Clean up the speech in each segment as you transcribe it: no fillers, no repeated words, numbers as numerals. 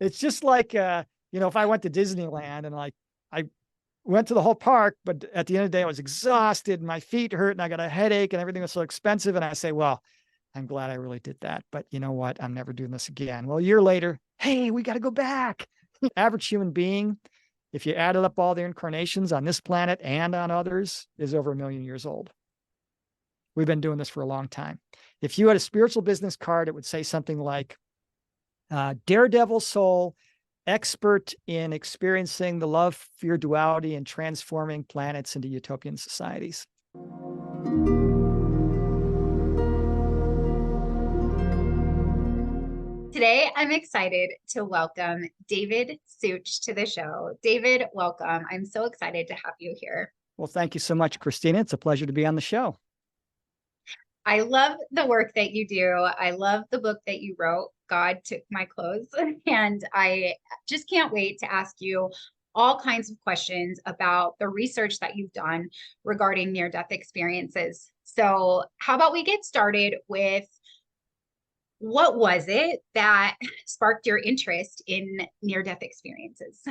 It's just like, if I went to Disneyland and like I went to the whole park, but at the end of the day, I was exhausted and my feet hurt and I got a headache and everything was so expensive. And I say, well, I'm glad I really did that. But you know what? I'm never doing this again. Well, a year later, hey, we got to go back. Average human being, if you added up all the incarnations on this planet and on others, is over 1,000,000 years old. We've been doing this for a long time. If you had a spiritual business card, it would say something like, daredevil soul, expert in experiencing the love, fear duality, and transforming planets into utopian societies. Today, I'm excited to welcome David Suich to the show. David, welcome. I'm so excited to have you here. Well, thank you so much, Christina. It's a pleasure to be on the show. I love the work that you do. I love the book that you wrote, God Took My Clothes. And I just can't wait to ask you all kinds of questions about the research that you've done regarding near-death experiences. So how about we get started with, what was it that sparked your interest in near-death experiences?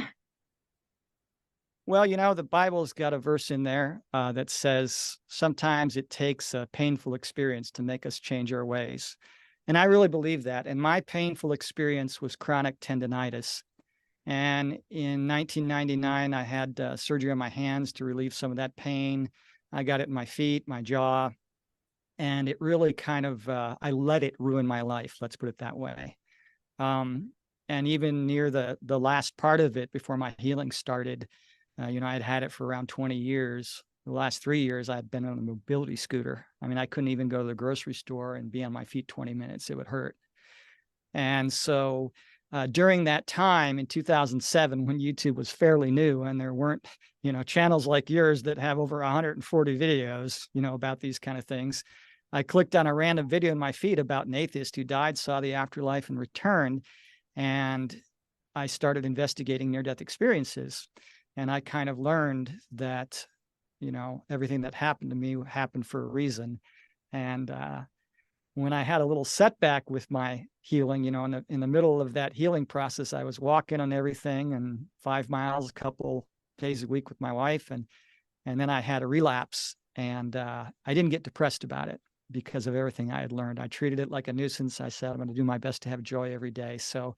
Well, the Bible's got a verse in there that says sometimes it takes a painful experience to make us change our ways. And I really believe that. And my painful experience was chronic tendonitis. And in 1999, I had surgery on my hands to relieve some of that pain. I got it in my feet, my jaw, and it really kind of, I let it ruin my life. Let's put it that way. And even near the last part of it, before my healing started, I'd had it for around 20 years. The last 3 years, I'd been on a mobility scooter. I mean, I couldn't even go to the grocery store and be on my feet 20 minutes. It would hurt. And so during that time in 2007, when YouTube was fairly new and there weren't, channels like yours that have over 140 videos, about these kind of things, I clicked on a random video in my feed about an atheist who died, saw the afterlife, and returned. And I started investigating near-death experiences. And I kind of learned that, everything that happened to me happened for a reason. And when I had a little setback with my healing, in the middle of that healing process, I was walking on everything and 5 miles a couple days a week with my wife. And then I had a relapse, and I didn't get depressed about it because of everything I had learned. I treated it like a nuisance. I said, I'm going to do my best to have joy every day. So,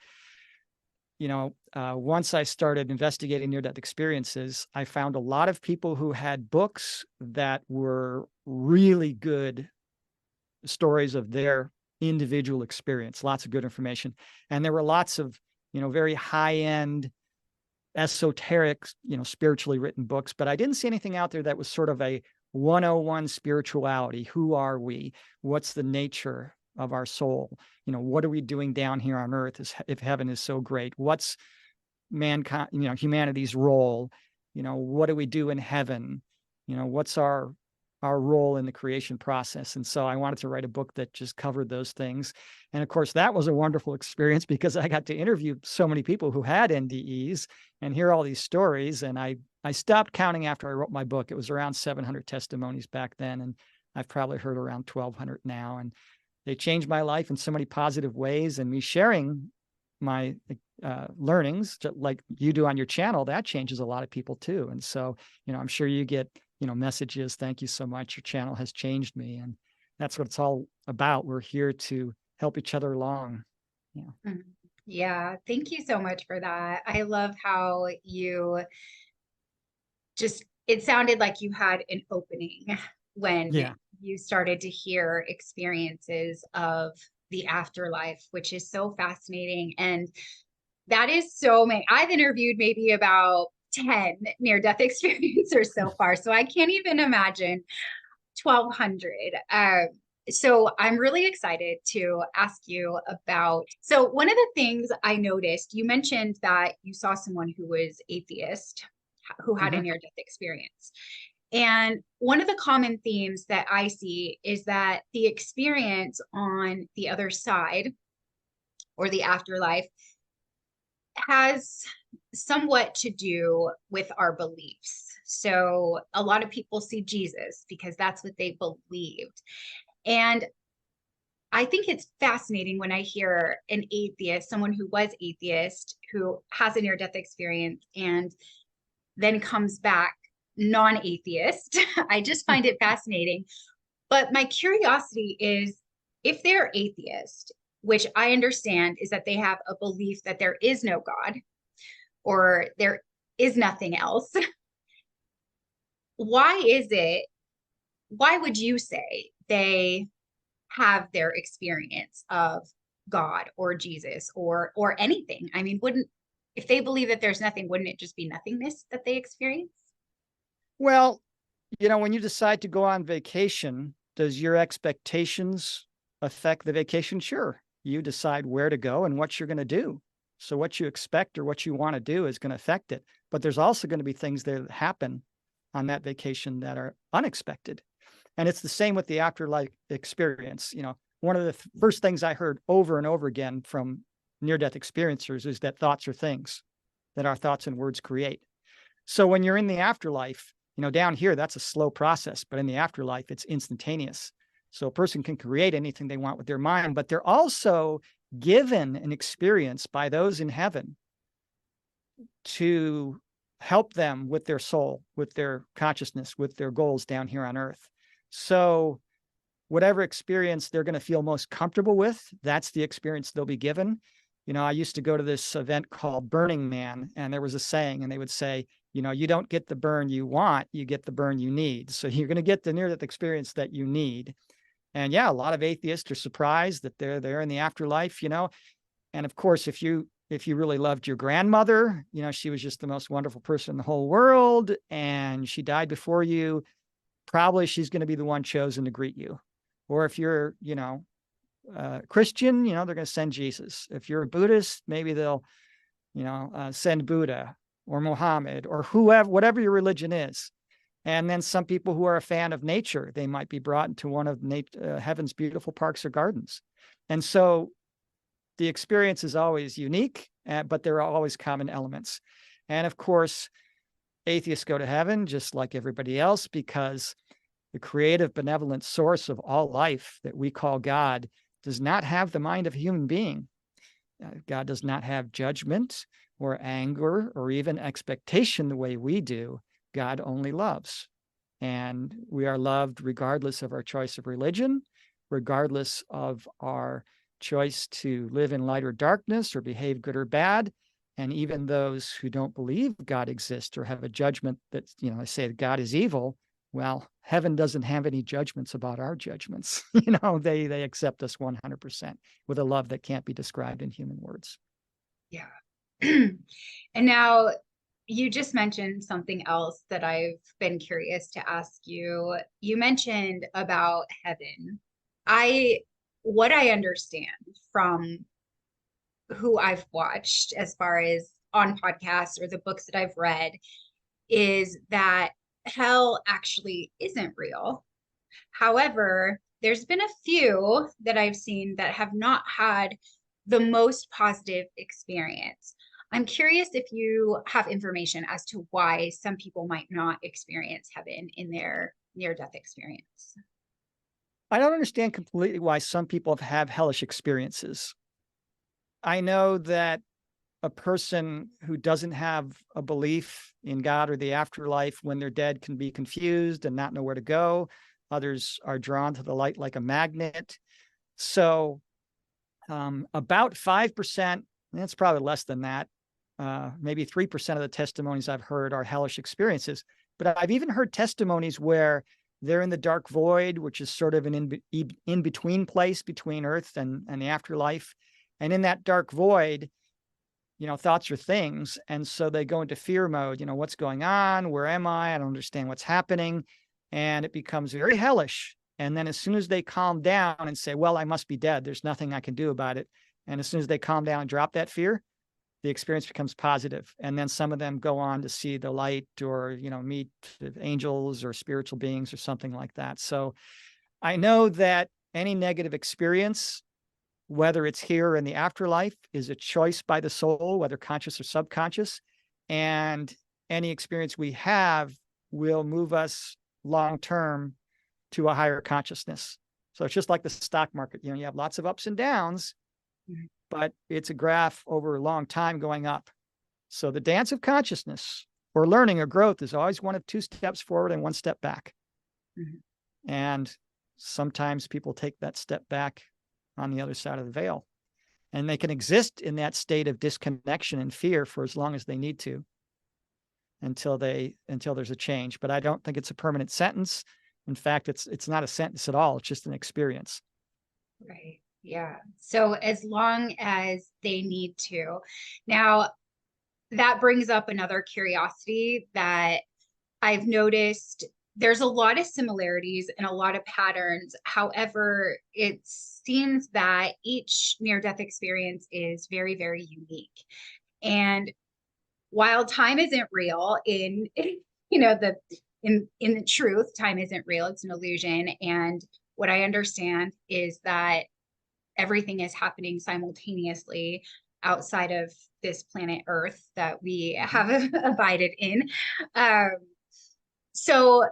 once I started investigating near-death experiences, I found a lot of people who had books that were really good stories of their individual experience, lots of good information. And there were lots of, very high-end, esoteric, spiritually written books, but I didn't see anything out there that was sort of a 101 spirituality. Who are we? What's the nature of our soul? What are we doing down here on earth if heaven is so great? What's mankind, humanity's role? What do we do in heaven? What's our role in the creation process? And so I wanted to write a book that just covered those things. And of course, that was a wonderful experience because I got to interview so many people who had NDEs and hear all these stories. And I stopped counting after I wrote my book. It was around 700 testimonies back then. And I've probably heard around 1,200 now. And they changed my life in so many positive ways. And me sharing my learnings, like you do on your channel, that changes a lot of people too. And so, I'm sure you get, messages. Thank you so much. Your channel has changed me. And that's what it's all about. We're here to help each other along. Yeah. Yeah. Thank you so much for that. I love how it sounded like you had an opening when you started to hear experiences of the afterlife, which is so fascinating. And that is so many. I've interviewed maybe about 10 near-death experiencers so far, so I can't even imagine 1,200. So I'm really excited to ask you about, so one of the things I noticed, you mentioned that you saw someone who was atheist, who had a near-death experience. And one of the common themes that I see is that the experience on the other side, or the afterlife, has somewhat to do with our beliefs. So a lot of people see Jesus because that's what they believed. And I think it's fascinating when I hear an atheist, someone who was atheist, who has a near-death experience and then comes back non-atheist. I just find it fascinating. But my curiosity is, if they're atheist, which I understand is that they have a belief that there is no God or there is nothing else, why would you say they have their experience of God or Jesus or anything? I mean, if they believe that there's nothing, wouldn't it just be nothingness that they experience? Well, when you decide to go on vacation, does your expectations affect the vacation? Sure. You decide where to go and what you're going to do. So what you expect or what you want to do is going to affect it. But there's also going to be things that happen on that vacation that are unexpected. And it's the same with the afterlife experience. One of the first things I heard over and over again from near-death experiencers is that thoughts are things, that our thoughts and words create. So when you're in the afterlife, down here, that's a slow process, but in the afterlife, it's instantaneous. So a person can create anything they want with their mind, but they're also given an experience by those in heaven to help them with their soul, with their consciousness, with their goals down here on earth. So whatever experience they're going to feel most comfortable with, that's the experience they'll be given. I used to go to this event called Burning Man, and there was a saying, and they would say, you don't get the burn you want, you get the burn you need. So you're going to get the near-death experience that you need. And yeah, a lot of atheists are surprised that they're there in the afterlife, And of course, if you really loved your grandmother, she was just the most wonderful person in the whole world, and she died before you, probably she's going to be the one chosen to greet you. Or if you're, Christian, they're going to send Jesus. If you're a Buddhist, maybe they'll, send Buddha or Muhammad or whoever, whatever your religion is. And then some people who are a fan of nature, they might be brought into one of heaven's beautiful parks or gardens. And so the experience is always unique, but there are always common elements. And of course, atheists go to heaven just like everybody else, because the creative, benevolent source of all life that we call God does not have the mind of a human being. God does not have judgment or anger or even expectation the way we do. God only loves. And we are loved regardless of our choice of religion, regardless of our choice to live in light or darkness or behave good or bad. And even those who don't believe God exists or have a judgment that, they say that God is evil, well, heaven doesn't have any judgments about our judgments. They accept us 100% with a love that can't be described in human words. Yeah. And now you just mentioned something else that I've been curious to ask you. You mentioned about heaven. What I understand from who I've watched as far as on podcasts or the books that I've read is that hell actually isn't real. However, there's been a few that I've seen that have not had the most positive experience. I'm curious if you have information as to why some people might not experience heaven in their near-death experience. I don't understand completely why some people have hellish experiences. I know that a person who doesn't have a belief in God or the afterlife when they're dead can be confused and not know where to go. Others are drawn to the light like a magnet. So about 5%, it's probably less than that, maybe 3% of the testimonies I've heard are hellish experiences. But I've even heard testimonies where they're in the dark void, which is sort of an in-between place between Earth and the afterlife. And in that dark void, thoughts are things. And so they go into fear mode. What's going on? Where am I? I don't understand what's happening. And it becomes very hellish. And then as soon as they calm down and say, well, I must be dead, there's nothing I can do about it. And as soon as they calm down and drop that fear, the experience becomes positive. And then some of them go on to see the light or, meet angels or spiritual beings or something like that. So I know that any negative experience, whether it's here or in the afterlife, is a choice by the soul, whether conscious or subconscious. And any experience we have will move us long-term to a higher consciousness. So it's just like the stock market. You have lots of ups and downs, but it's a graph over a long time going up. So the dance of consciousness or learning or growth is always one of 2 steps forward and 1 step back. And sometimes people take that step back on the other side of the veil, and they can exist in that state of disconnection and fear for as long as they need to until there's a change. But I don't think it's a permanent sentence. In fact, it's not a sentence at all. It's just an experience. Right. Yeah. So as long as they need to. Now, that brings up another curiosity that I've noticed. There's a lot of similarities and a lot of patterns. However, it seems that each near-death experience is very, very unique. And while time isn't real in the truth, time isn't real, it's an illusion. And what I understand is that everything is happening simultaneously outside of this planet Earth that we have abided in. So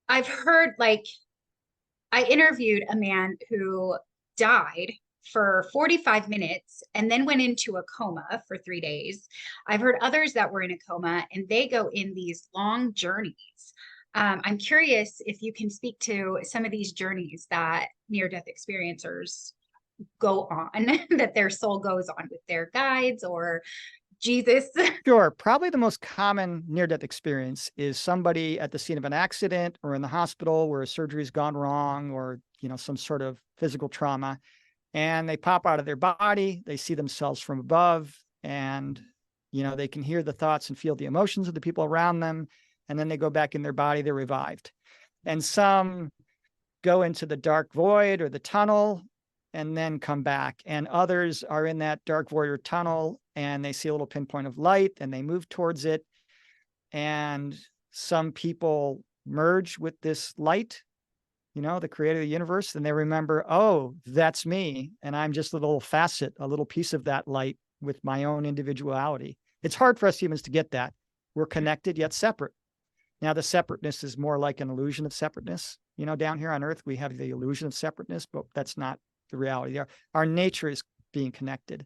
I've heard, I interviewed a man who died for 45 minutes and then went into a coma for 3 days. I've heard others that were in a coma and they go in these long journeys. I'm curious if you can speak to some of these journeys that near-death experiencers go on, that their soul goes on with their guides or Jesus. Sure. Probably the most common near-death experience is somebody at the scene of an accident or in the hospital where a surgery's gone wrong or, some sort of physical trauma. And they pop out of their body, they see themselves from above, and, they can hear the thoughts and feel the emotions of the people around them. And then they go back in their body, they're revived. And some go into the dark void or the tunnel and then come back. And others are in that dark void or tunnel and they see a little pinpoint of light and they move towards it. And some people merge with this light, the creator of the universe, and they remember, oh, that's me. And I'm just a little facet, a little piece of that light with my own individuality. It's hard for us humans to get that. We're connected yet separate. Now, the separateness is more like an illusion of separateness. Down here on Earth, we have the illusion of separateness, but that's not the reality. Our nature is being connected.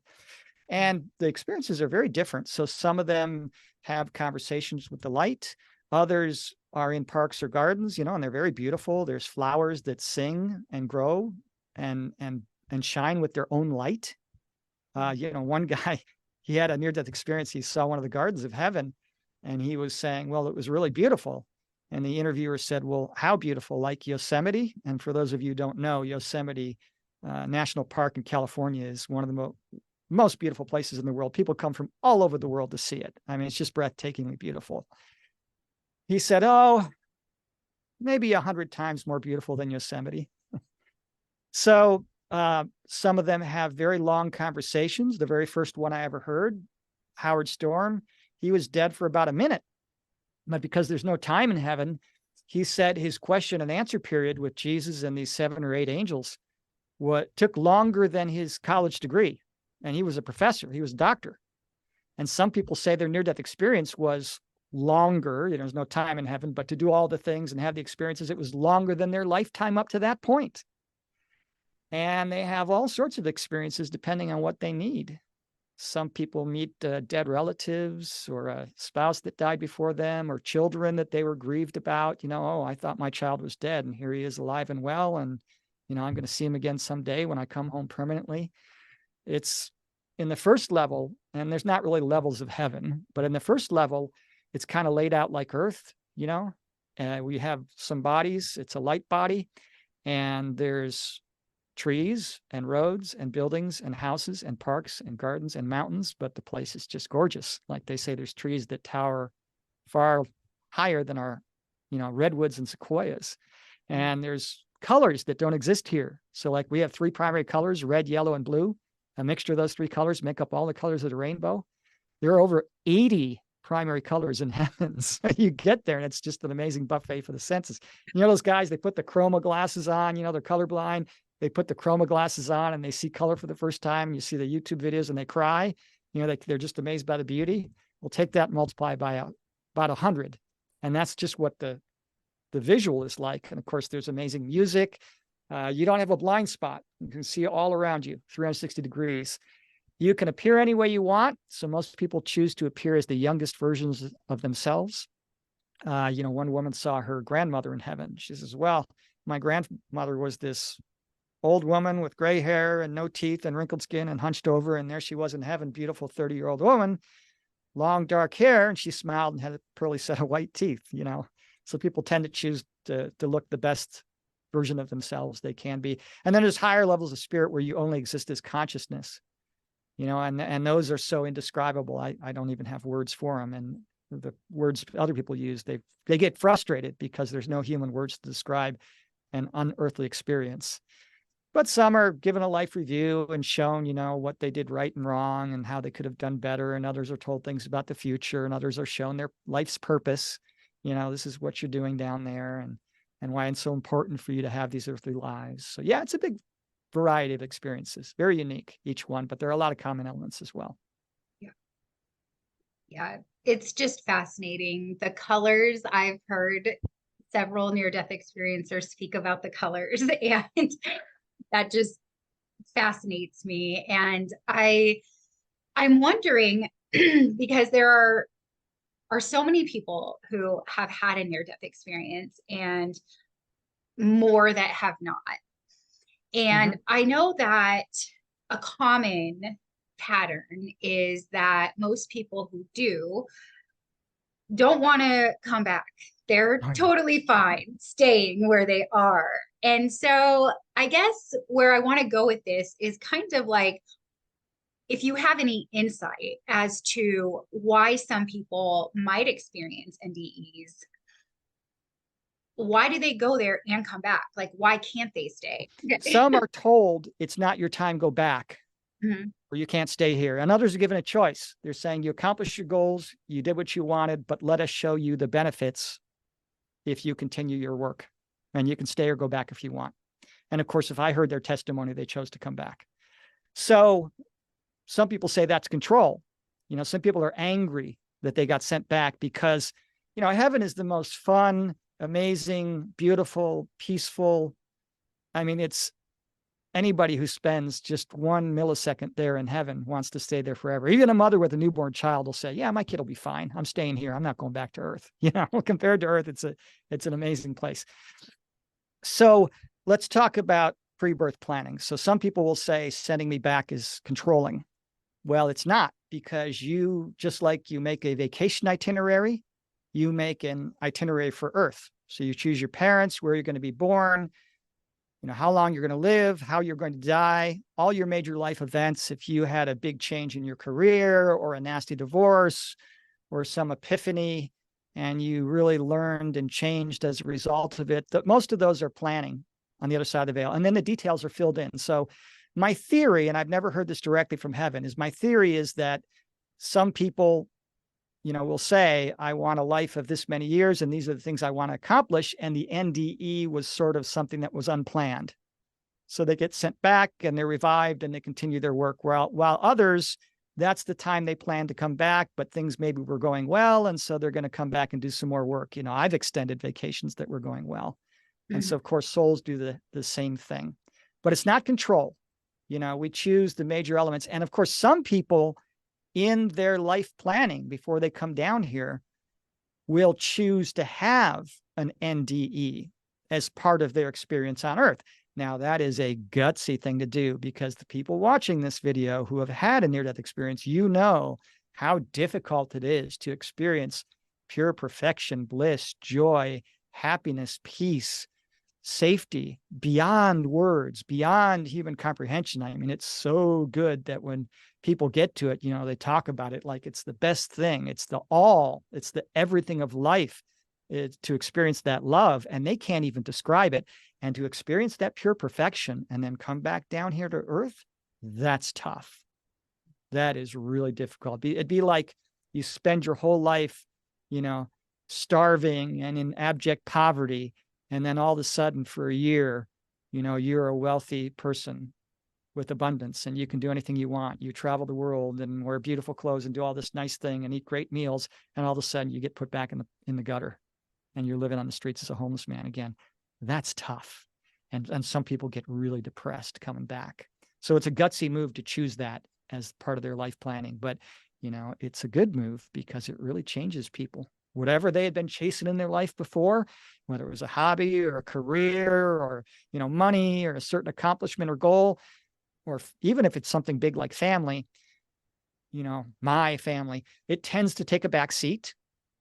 And the experiences are very different. So some of them have conversations with the light. Others are in parks or gardens, and they're very beautiful. There's flowers that sing and grow and shine with their own light. One guy, he had a near-death experience. He saw one of the gardens of heaven and he was saying, well, it was really beautiful. And the interviewer said, well, how beautiful? Like Yosemite? And for those of you who don't know, Yosemite National Park in California is one of the most beautiful places in the world. People come from all over the world to see it. I mean, it's just breathtakingly beautiful. He said, oh, maybe 100 times more beautiful than Yosemite. So some of them have very long conversations. The very first one I ever heard, Howard Storm, he was dead for about a minute. But because there's no time in heaven, he said his question and answer period with Jesus and these 7 or 8 angels took longer than his college degree. And he was a professor, he was a doctor. And some people say their near-death experience was longer. There's no time in heaven, but to do all the things and have the experiences, it was longer than their lifetime up to that point. And they have all sorts of experiences depending on what they need. Some people meet dead relatives or a spouse that died before them or children that they were grieved about. Oh, I thought my child was dead and here he is alive and well. And, I'm going to see him again someday when I come home permanently. It's in the first level, and there's not really levels of heaven, but in the first level, it's kind of laid out like Earth, we have some bodies. It's a light body, and there's trees and roads and buildings and houses and parks and gardens and mountains, but the place is just gorgeous. Like they say, there's trees that tower far higher than our, redwoods and sequoias. And there's colors that don't exist here. So like we have 3 primary colors, red, yellow, and blue. A mixture of those 3 colors make up all the colors of the rainbow. There are over 80 primary colors in heaven. So you get there and it's just an amazing buffet for the senses. Those guys, they put the chroma glasses on, they're colorblind. They put the chroma glasses on and they see color for the first time. You see the YouTube videos and they cry. They're just amazed by the beauty. We'll take that and multiply by about 100. And that's just what the visual is like. And of course, there's amazing music. You don't have a blind spot. You can see all around you, 360 degrees. You can appear any way you want. So most people choose to appear as the youngest versions of themselves. One woman saw her grandmother in heaven. She says, well, my grandmother was this old woman with gray hair and no teeth and wrinkled skin and hunched over. And there she was in heaven, beautiful 30-year-old woman, long dark hair. And she smiled and had a pearly set of white teeth, So people tend to choose to look the best version of themselves they can be. And then there's higher levels of spirit where you only exist as consciousness, and those are so indescribable. I don't even have words for them. And the words other people use, they get frustrated because there's no human words to describe an unearthly experience. But some are given a life review and shown, what they did right and wrong and how they could have done better. And others are told things about the future, and others are shown their life's purpose. This is what you're doing down there and why it's so important for you to have these earthly lives. So yeah, it's a big variety of experiences, very unique, each one, but there are a lot of common elements as well. Yeah, it's just fascinating. The colors, I've heard several near-death experiencers speak about the colors, and that just fascinates me. And I'm wondering, because there are so many people who have had a near-death experience and more that have not. And I know that a common pattern is that most people who don't want to come back. They're totally fine staying where they are. And so I guess where I want to go with this is kind of like, if you have any insight as to why some people might experience NDEs, why do they go there and come back? Like, why can't they stay? Some are told it's not your time, go back, or you can't stay here. And others are given a choice. They're saying you accomplished your goals, you did what you wanted, but let us show you the benefits if you continue your work. And you can stay or go back if you want. And of course, if I heard their testimony, they chose to come back. So some people say that's control. Some people are angry that they got sent back because, heaven is the most fun, amazing, beautiful, peaceful. I mean, it's anybody who spends just 1 millisecond there in heaven wants to stay there forever. Even a mother with a newborn child will say, yeah, my kid will be fine. I'm staying here. I'm not going back to Earth. Compared to Earth, it's an amazing place. So let's talk about pre-birth planning. So some people will say sending me back is controlling. Well, it's not, because just like you make a vacation itinerary, you make an itinerary for Earth. So you choose your parents, where you're going to be born, how long you're going to live, how you're going to die, all your major life events. If you had a big change in your career or a nasty divorce or some epiphany and you really learned and changed as a result of it, most of those are planning on the other side of the veil. And then the details are filled in. So my theory, and I've never heard this directly from heaven, is that some people will say, I want a life of this many years, and these are the things I want to accomplish. And the NDE was sort of something that was unplanned. So they get sent back and they're revived and they continue their work. While others, that's the time they plan to come back, but things maybe were going well. And so they're going to come back and do some more work. I've extended vacations that were going well. And so, of course, souls do the same thing. But it's not control. We choose the major elements. And of course, some people in their life planning before they come down here will choose to have an NDE as part of their experience on Earth. Now, that is a gutsy thing to do, because the people watching this video who have had a near-death experience, how difficult it is to experience pure perfection, bliss, joy, happiness, peace, safety beyond words, beyond human comprehension. I mean, it's so good that when people get to it, they talk about it like it's the best thing. It's it's the everything of life, to experience that love, and they can't even describe it. And to experience that pure perfection and then come back down here to Earth, that's tough. That is really difficult. It'd be like you spend your whole life, starving and in abject poverty. And then all of a sudden for a year, you're a wealthy person with abundance and you can do anything you want. You travel the world and wear beautiful clothes and do all this nice thing and eat great meals. And all of a sudden you get put back in the gutter and you're living on the streets as a homeless man again. That's tough. And some people get really depressed coming back. So it's a gutsy move to choose that as part of their life planning. But, it's a good move because it really changes people. Whatever they had been chasing in their life before, whether it was a hobby or a career or, money or a certain accomplishment or goal, or even if it's something big like family, my family, it tends to take a back seat,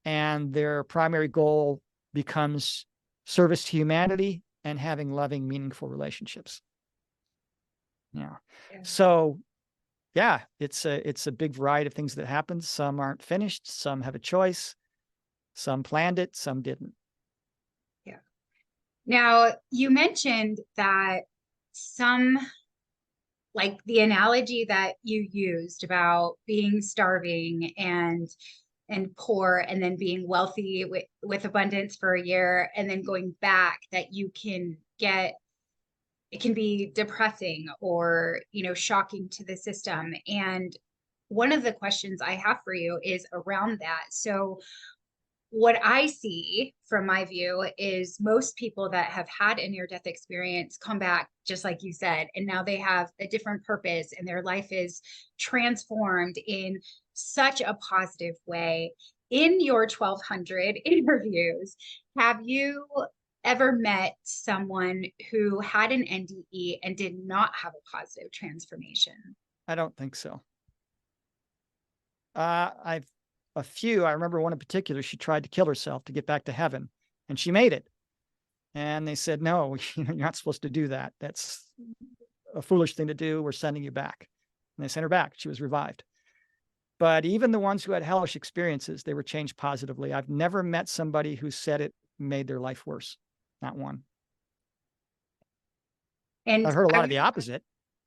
and their primary goal becomes service to humanity and having loving, meaningful relationships. Yeah. So yeah, it's a big variety of things that happen. Some aren't finished, some have a choice, some planned it, some didn't. Yeah. Now, you mentioned that some, like the analogy that you used about being starving and poor, and then being wealthy with abundance for a year, and then going back, that you can get, it can be depressing or, shocking to the system. And one of the questions I have for you is around that. So what I see from my view is most people that have had a near-death experience come back, just like you said, and now they have a different purpose and their life is transformed in such a positive way. In your 1,200 interviews, have you ever met someone who had an NDE and did not have a positive transformation? I don't think so. I remember one in particular, she tried to kill herself to get back to heaven, and she made it. And they said, no, you're not supposed to do that. That's a foolish thing to do. We're sending you back. And they sent her back. She was revived. But even the ones who had hellish experiences, they were changed positively. I've never met somebody who said it made their life worse. Not one. And I've heard a lot of the opposite,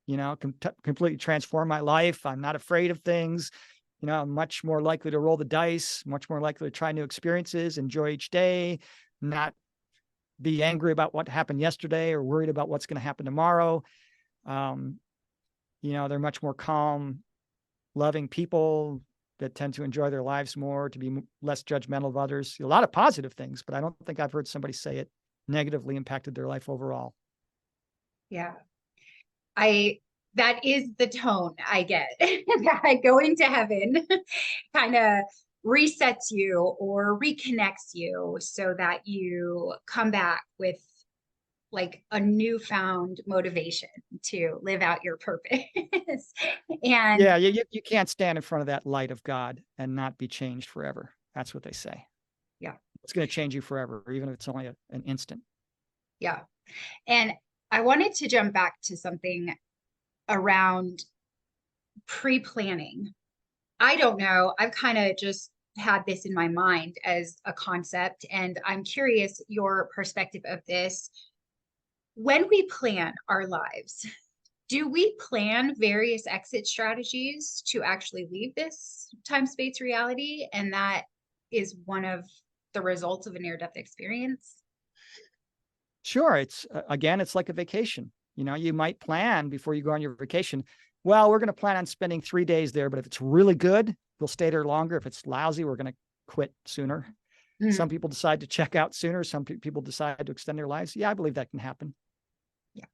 completely transform my life. I'm not afraid of things. I'm much more likely to roll the dice, much more likely to try new experiences, enjoy each day, not be angry about what happened yesterday or worried about what's going to happen tomorrow. They're much more calm, loving people that tend to enjoy their lives more, to be less judgmental of others. A lot of positive things, but I don't think I've heard somebody say it negatively impacted their life overall. Yeah. That is the tone I get. That going to heaven kind of resets you or reconnects you so that you come back with like a newfound motivation to live out your purpose. And yeah, you can't stand in front of that light of God and not be changed forever. That's what they say. Yeah. It's going to change you forever, even if it's only an instant. Yeah. And I wanted to jump back to something around pre-planning. I don't know. I've kind of just had this in my mind as a concept, and I'm curious your perspective of this. When we plan our lives, do we plan various exit strategies to actually leave this time-space reality? And that is one of the results of a near-death experience? Sure. It's like a vacation. You might plan before you go on your vacation. Well, we're going to plan on spending 3 days there, but if it's really good, we'll stay there longer. If it's lousy, we're going to quit sooner. Mm-hmm. Some people decide to check out sooner. Some people decide to extend their lives. Yeah, I believe that can happen. Yeah.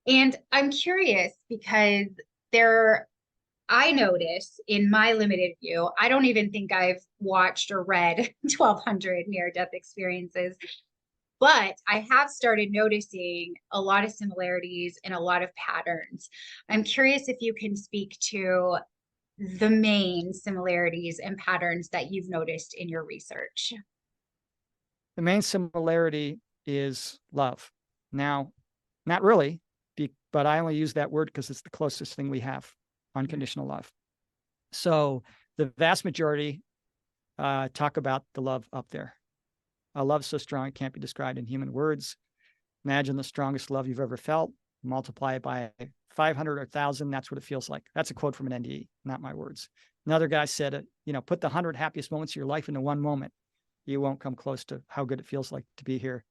And I'm curious because I notice in my limited view, I don't even think I've watched or read 1,200 near-death experiences, but I have started noticing a lot of similarities and a lot of patterns. I'm curious if you can speak to the main similarities and patterns that you've noticed in your research. The main similarity is love. Now, not really, but I only use that word because it's the closest thing we have, unconditional love. So the vast majority talk about the love up there. A love so strong it can't be described in human words. Imagine the strongest love you've ever felt, multiply it by 500 or 1,000, that's what it feels like. That's a quote from an NDE, not my words. Another guy said, put the 100 happiest moments of your life into one moment. You won't come close to how good it feels like to be here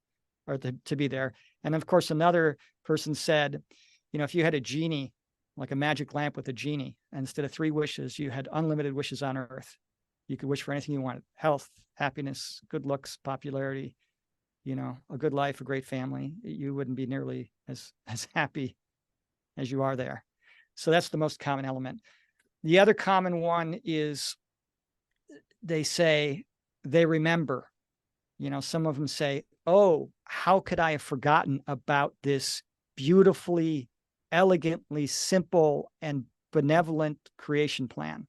or to be there. And of course, another person said, if you had a genie, like a magic lamp with a genie, and instead of 3 wishes, you had unlimited wishes on earth. You could wish for anything you wanted: health, happiness, good looks, popularity, a good life, a great family, you wouldn't be nearly as happy as you are there. So that's the most common element. The other common one is they say they remember. Some of them say, oh, how could I have forgotten about this beautifully, elegantly simple and benevolent creation plan?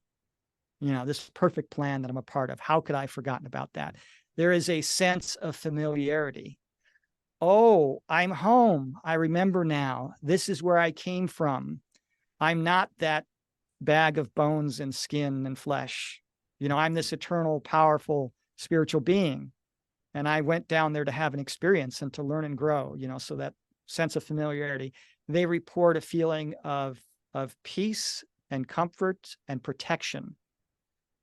This perfect plan that I'm a part of. How could I have forgotten about that? There is a sense of familiarity. Oh, I'm home. I remember now. This is where I came from. I'm not that bag of bones and skin and flesh. I'm this eternal, powerful spiritual being. And I went down there to have an experience and to learn and grow, so that sense of familiarity. They report a feeling of peace and comfort and protection.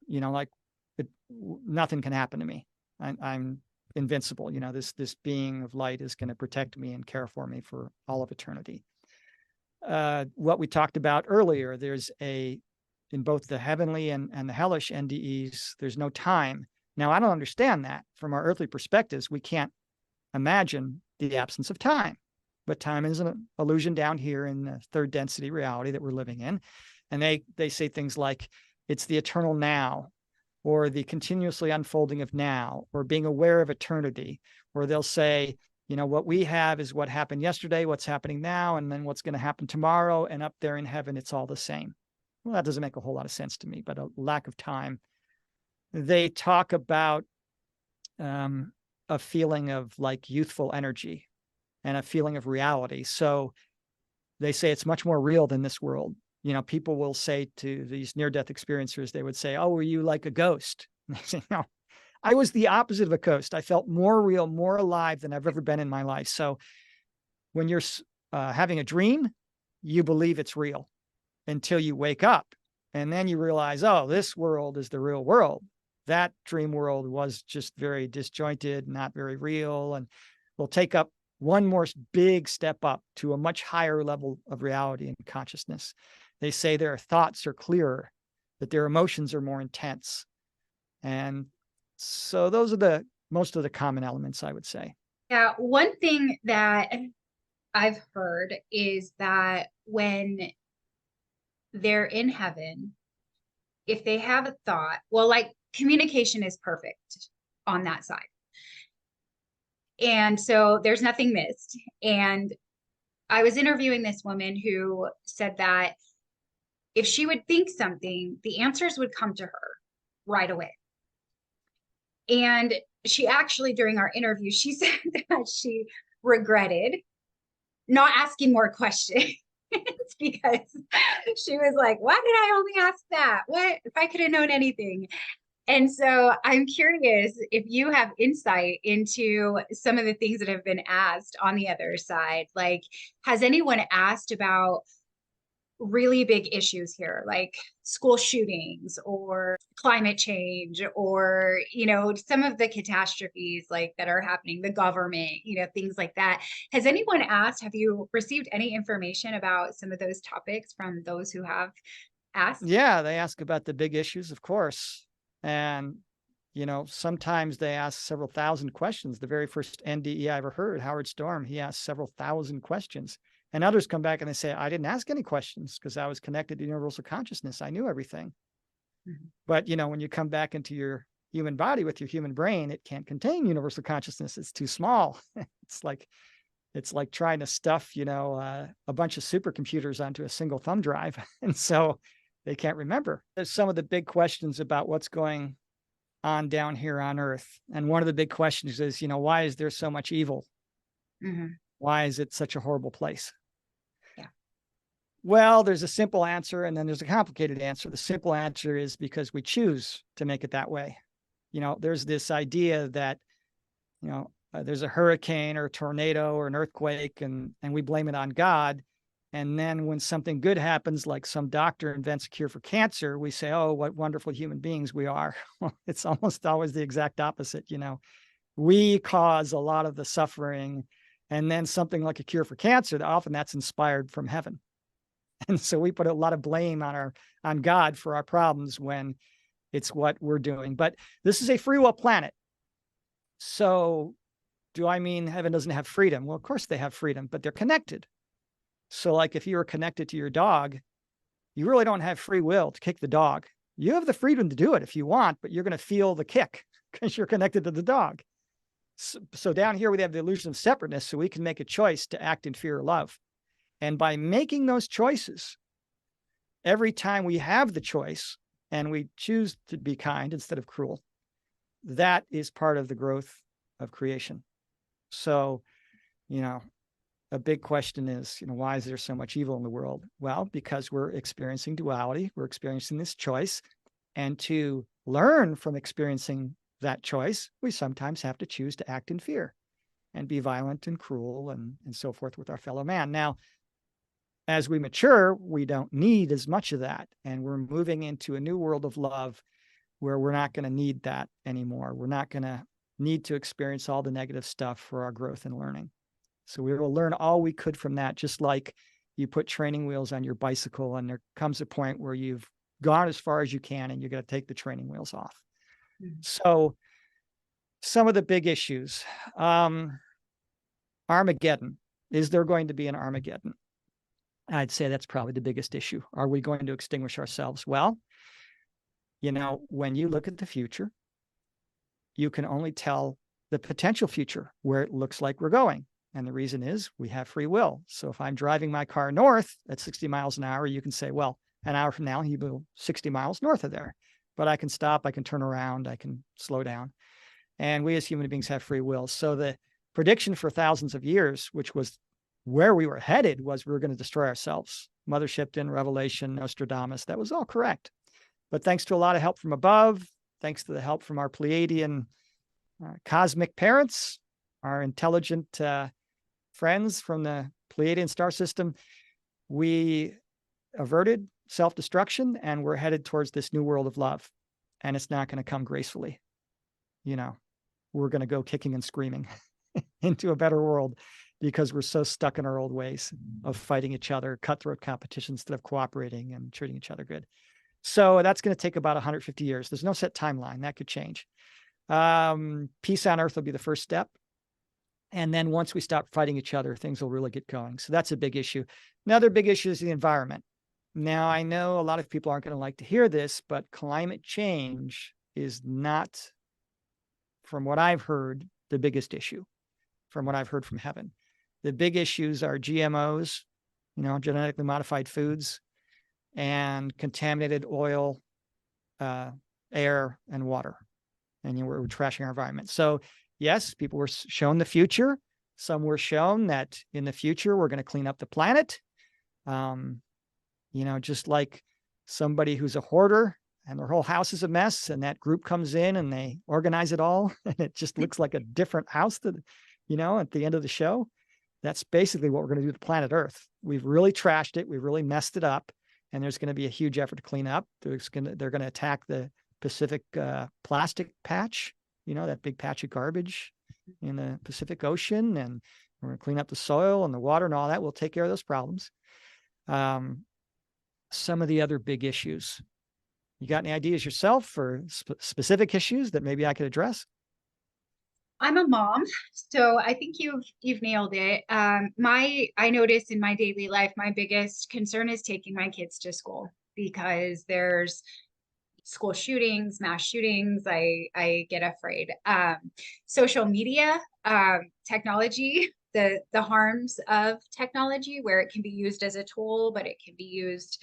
Like nothing can happen to me. I'm invincible. This being of light is going to protect me and care for me for all of eternity. What we talked about earlier, in both the heavenly and the hellish NDEs, there's no time. Now, I don't understand that. From our earthly perspectives, we can't imagine the absence of time. But time is an illusion down here in the third density reality that we're living in. And they say things like, it's the eternal now, or the continuously unfolding of now, or being aware of eternity. Or they'll say, what we have is what happened yesterday, what's happening now, and then what's going to happen tomorrow. And up there in heaven, it's all the same. Well, that doesn't make a whole lot of sense to me, but a lack of time. They talk about a feeling of like youthful energy and a feeling of reality. So they say it's much more real than this world. People will say to these near-death experiencers, they would say, oh, were you like a ghost? And they say, no, I was the opposite of a ghost. I felt more real, more alive than I've ever been in my life. So when you're having a dream, you believe it's real until you wake up. And then you realize, oh, this world is the real world. That dream world was just very disjointed, not very real, and will take up one more big step up to a much higher level of reality and consciousness. They say their thoughts are clearer, that their emotions are more intense. And so those are most of the common elements, I would say. Yeah, one thing that I've heard is that when they're in heaven, if they have a thought, well, like communication is perfect on that side. And so there's nothing missed. And I was interviewing this woman who said that if she would think something, the answers would come to her right away. And she actually, during our interview, she said that she regretted not asking more questions. It's because she was like, why did I only ask that? What if I could have known anything? And so I'm curious if you have insight into some of the things that have been asked on the other side. Like, has anyone asked about really big issues here, like school shootings or climate change, or, some of the catastrophes like that are happening, the government, things like that? Has anyone asked, have you received any information about some of those topics from those who have asked? Yeah, they ask about the big issues, of course. And, sometimes they ask several thousand questions. The very first NDE I ever heard, Howard Storm, he asked several thousand questions. And others come back and they say, I didn't ask any questions because I was connected to universal consciousness. I knew everything. Mm-hmm. But, when you come back into your human body with your human brain, it can't contain universal consciousness. It's too small. It's like trying to stuff, a bunch of supercomputers onto a single thumb drive. And so they can't remember. There's some of the big questions about what's going on down here on Earth. And one of the big questions is, why is there so much evil? Mm-hmm. Why is it such a horrible place? Yeah. Well, there's a simple answer and then there's a complicated answer. The simple answer is because we choose to make it that way. There's this idea that, there's a hurricane or a tornado or an earthquake and we blame it on God. And then when something good happens, like some doctor invents a cure for cancer, we say, oh, what wonderful human beings we are. Well, it's almost always the exact opposite. We cause a lot of the suffering. And then something like a cure for cancer, often that's inspired from heaven. And so we put a lot of blame on God for our problems when it's what we're doing. But this is a free will planet. So do I mean heaven doesn't have freedom? Well, of course they have freedom, but they're connected. So like if you were connected to your dog, you really don't have free will to kick the dog. You have the freedom to do it if you want, but you're going to feel the kick because you're connected to the dog. So down here, we have the illusion of separateness, so we can make a choice to act in fear or love. And by making those choices, every time we have the choice and we choose to be kind instead of cruel, that is part of the growth of creation. So, a big question is, why is there so much evil in the world? Well, because we're experiencing duality, we're experiencing this choice. And to learn from experiencing that choice, we sometimes have to choose to act in fear and be violent and cruel and so forth with our fellow man. Now, as we mature, we don't need as much of that. And we're moving into a new world of love where we're not going to need that anymore. We're not going to need to experience all the negative stuff for our growth and learning. So we will learn all we could from that, just like you put training wheels on your bicycle and there comes a point where you've gone as far as you can and you're going to take the training wheels off. Mm-hmm. So some of the big issues, Armageddon. Is there going to be an Armageddon? I'd say that's probably the biggest issue. Are we going to extinguish ourselves? Well, when you look at the future, you can only tell the potential future where it looks like we're going. And the reason is we have free will. So if I'm driving my car north at 60 miles an hour, you can say, well, an hour from now, you go 60 miles north of there. But I can stop, I can turn around, I can slow down. And we as human beings have free will. So the prediction for thousands of years, which was where we were headed, was we were going to destroy ourselves. Mother Shipton, Revelation, Nostradamus, that was all correct. But thanks to a lot of help from above, thanks to the help from our Pleiadian cosmic parents, our intelligent friends from the Pleiadian star system, we averted self-destruction and we're headed towards this new world of love. And it's not going to come gracefully. We're going to go kicking and screaming into a better world because we're so stuck in our old ways of fighting each other, cutthroat competition instead of cooperating and treating each other good. So that's going to take about 150 years. There's no set timeline. That could change. Peace on earth will be the first step. And then once we stop fighting each other, things will really get going. So that's a big issue. Another big issue is the environment. Now, I know a lot of people aren't going to like to hear this, but climate change is not, from what I've heard, the biggest issue, from what I've heard from heaven. The big issues are GMOs, genetically modified foods, and contaminated oil, air, and water. And we're trashing our environment. So yes, people were shown the future. Some were shown that in the future, we're going to clean up the planet. Just like somebody who's a hoarder and their whole house is a mess and that group comes in and they organize it all and it just looks like a different house at the end of the show. That's basically what we're going to do to planet Earth. We've really trashed it. We've really messed it up. And there's going to be a huge effort to clean up. They're going to attack the Pacific plastic patch, that big patch of garbage in the Pacific Ocean. And we're going to clean up the soil and the water and all that. We'll take care of those problems. Some of the other big issues. You got any ideas yourself for specific issues that maybe I could address? I'm a mom, so I think you've nailed it. I notice in my daily life, my biggest concern is taking my kids to school because there's school shootings, mass shootings. I get afraid. Social media, technology, the harms of technology, where it can be used as a tool, but it can be used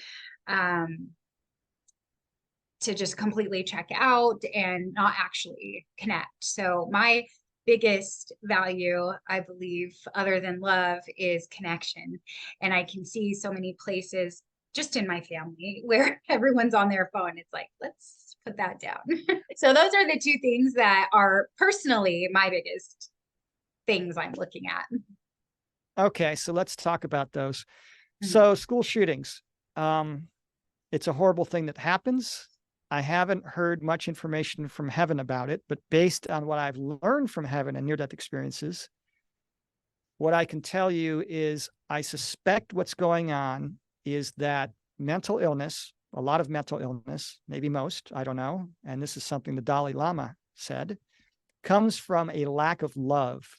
to just completely check out and not actually connect. So my biggest value, I believe, other than love, is connection. And I can see so many places just in my family where everyone's on their phone. It's like, let's put that down. So those are the two things that are personally my biggest things I'm looking at. Okay, so let's talk about those. Mm-hmm. So school shootings, it's a horrible thing that happens. I haven't heard much information from heaven about it, but based on what I've learned from heaven and near-death experiences, what I can tell you is I suspect what's going on is that mental illness, a lot of mental illness, maybe most, I don't know, and this is something the Dalai Lama said, comes from a lack of love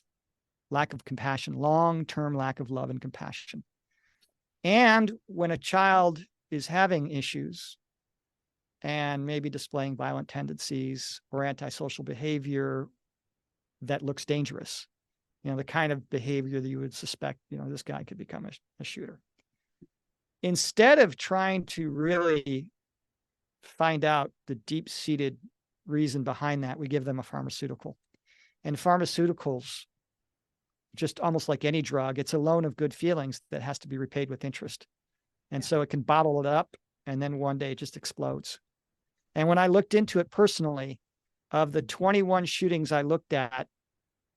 lack of compassion, long-term lack of love and compassion. And when a child is having issues and maybe displaying violent tendencies or antisocial behavior that looks dangerous, the kind of behavior that you would suspect, this guy could become a shooter. Instead of trying to really find out the deep-seated reason behind that, we give them a pharmaceutical. And pharmaceuticals, just almost like any drug, it's a loan of good feelings that has to be repaid with interest. And so it can bottle it up, and then one day it just explodes. And when I looked into it personally, of the 21 shootings I looked at,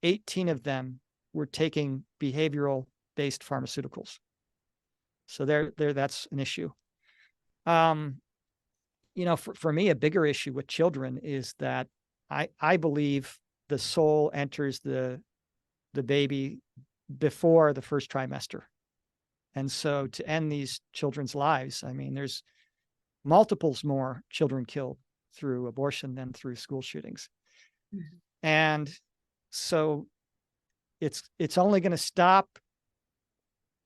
18 of them were taking behavioral-based pharmaceuticals. So that's an issue. For me, a bigger issue with children is that I believe the soul enters the baby before the first trimester. And so to end these children's lives, I mean, there's multiples more children killed through abortion than through school shootings. Mm-hmm. And so it's only going to stop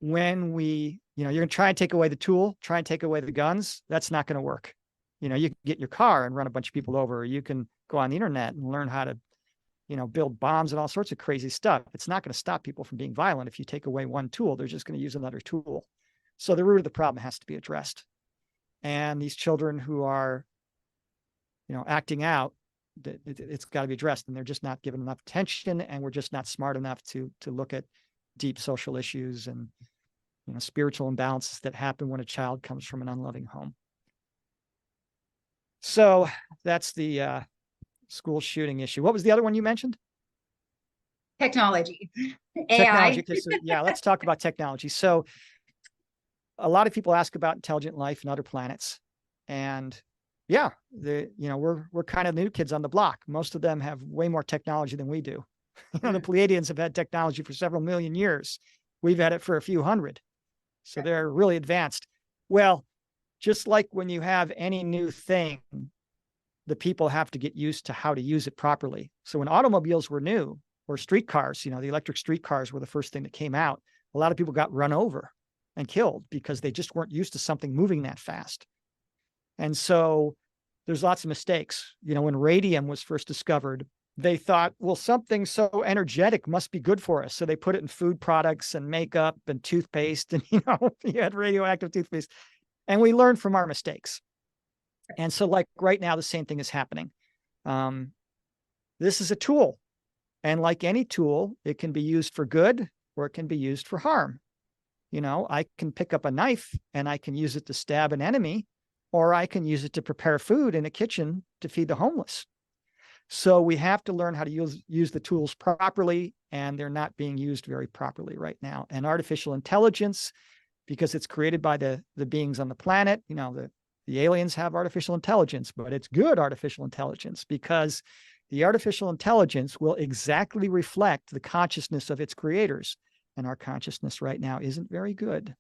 when you're going to try and take away the tool, try and take away the guns. That's not going to work. You can get in your car and run a bunch of people over, or you can go on the internet and learn how to, build bombs and all sorts of crazy stuff. It's not going to stop people from being violent. If you take away one tool, they're just going to use another tool. So the root of the problem has to be addressed. And these children who are, acting out, it's got to be addressed, and they're just not given enough attention, and we're just not smart enough to look at deep social issues and spiritual imbalances that happen when a child comes from an unloving home. So that's the school shooting issue. What was the other one you mentioned? Technology. Technology. AI. So, yeah, let's talk about technology. So a lot of people ask about intelligent life and other planets, and yeah, we're kind of new kids on the block. Most of them have way more technology than we do. The Pleiadians have had technology for several million years. We've had it for a few hundred. So they're really advanced. Well, just like when you have any new thing, the people have to get used to how to use it properly. So when automobiles were new, or streetcars, the electric streetcars were the first thing that came out, a lot of people got run over and killed because they just weren't used to something moving that fast. And so there's lots of mistakes. When radium was first discovered, they thought, well, something so energetic must be good for us. So they put it in food products and makeup and toothpaste, and, you had radioactive toothpaste. And we learned from our mistakes. And so like right now, the same thing is happening. This is a tool. And like any tool, it can be used for good or it can be used for harm. I can pick up a knife and I can use it to stab an enemy, or I can use it to prepare food in a kitchen to feed the homeless. So we have to learn how to use the tools properly, and they're not being used very properly right now. And artificial intelligence, because it's created by the beings on the planet, the aliens have artificial intelligence, but it's good artificial intelligence, because the artificial intelligence will exactly reflect the consciousness of its creators. And our consciousness right now isn't very good.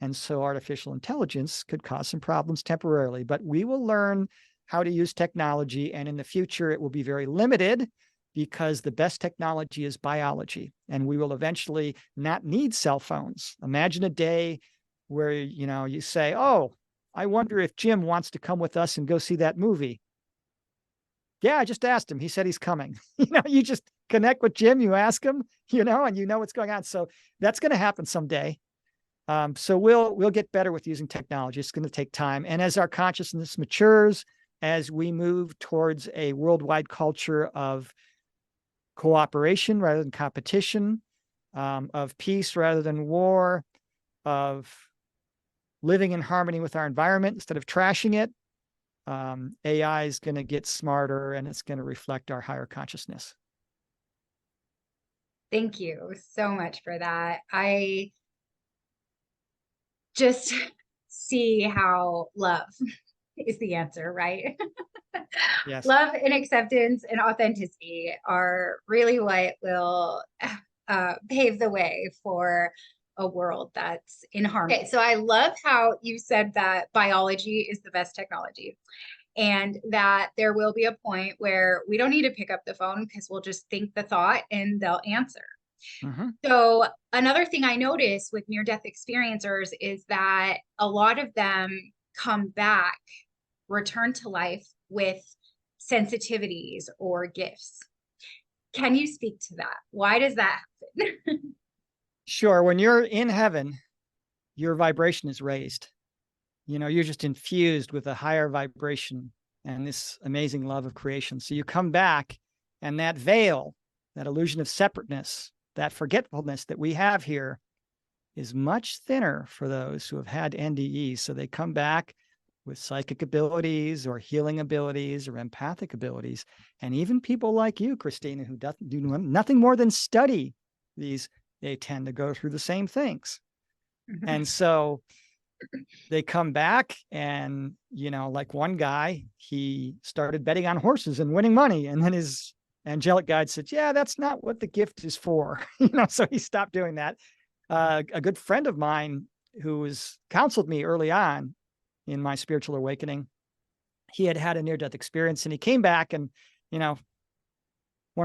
And so artificial intelligence could cause some problems temporarily, but we will learn how to use technology. And in the future, it will be very limited, because the best technology is biology. And we will eventually not need cell phones. Imagine a day where, you say, oh, I wonder if Jim wants to come with us and go see that movie. Yeah, I just asked him. He said he's coming. You just connect with Jim, you ask him, and you know what's going on. So that's going to happen someday. So we'll get better with using technology. It's going to take time. And as our consciousness matures, as we move towards a worldwide culture of cooperation rather than competition, of peace rather than war, of living in harmony with our environment instead of trashing it, AI is going to get smarter, and it's going to reflect our higher consciousness. Thank you so much for that. I just see how love is the answer, right? Yes. Love and acceptance and authenticity are really what will pave the way for a world that's in harmony. Okay, so I love how you said that biology is the best technology, and that there will be a point where we don't need to pick up the phone because we'll just think the thought and they'll answer. Mm-hmm. So another thing I notice with near-death experiencers is that a lot of them come back, return to life with sensitivities or gifts. Can you speak to that? Why does that happen? Sure. When you're in heaven, your vibration is raised. You're just infused with a higher vibration and this amazing love of creation. So you come back, and that veil, that illusion of separateness, that forgetfulness that we have here is much thinner for those who have had NDEs. So they come back with psychic abilities or healing abilities or empathic abilities. And even people like you, Christina, who do nothing more than study these, they tend to go through the same things. And so they come back, and, like one guy, he started betting on horses and winning money. And then his angelic guide said, yeah, that's not what the gift is for. So he stopped doing that. A good friend of mine who was counseled me early on in my spiritual awakening, he had a near-death experience, and he came back, and, one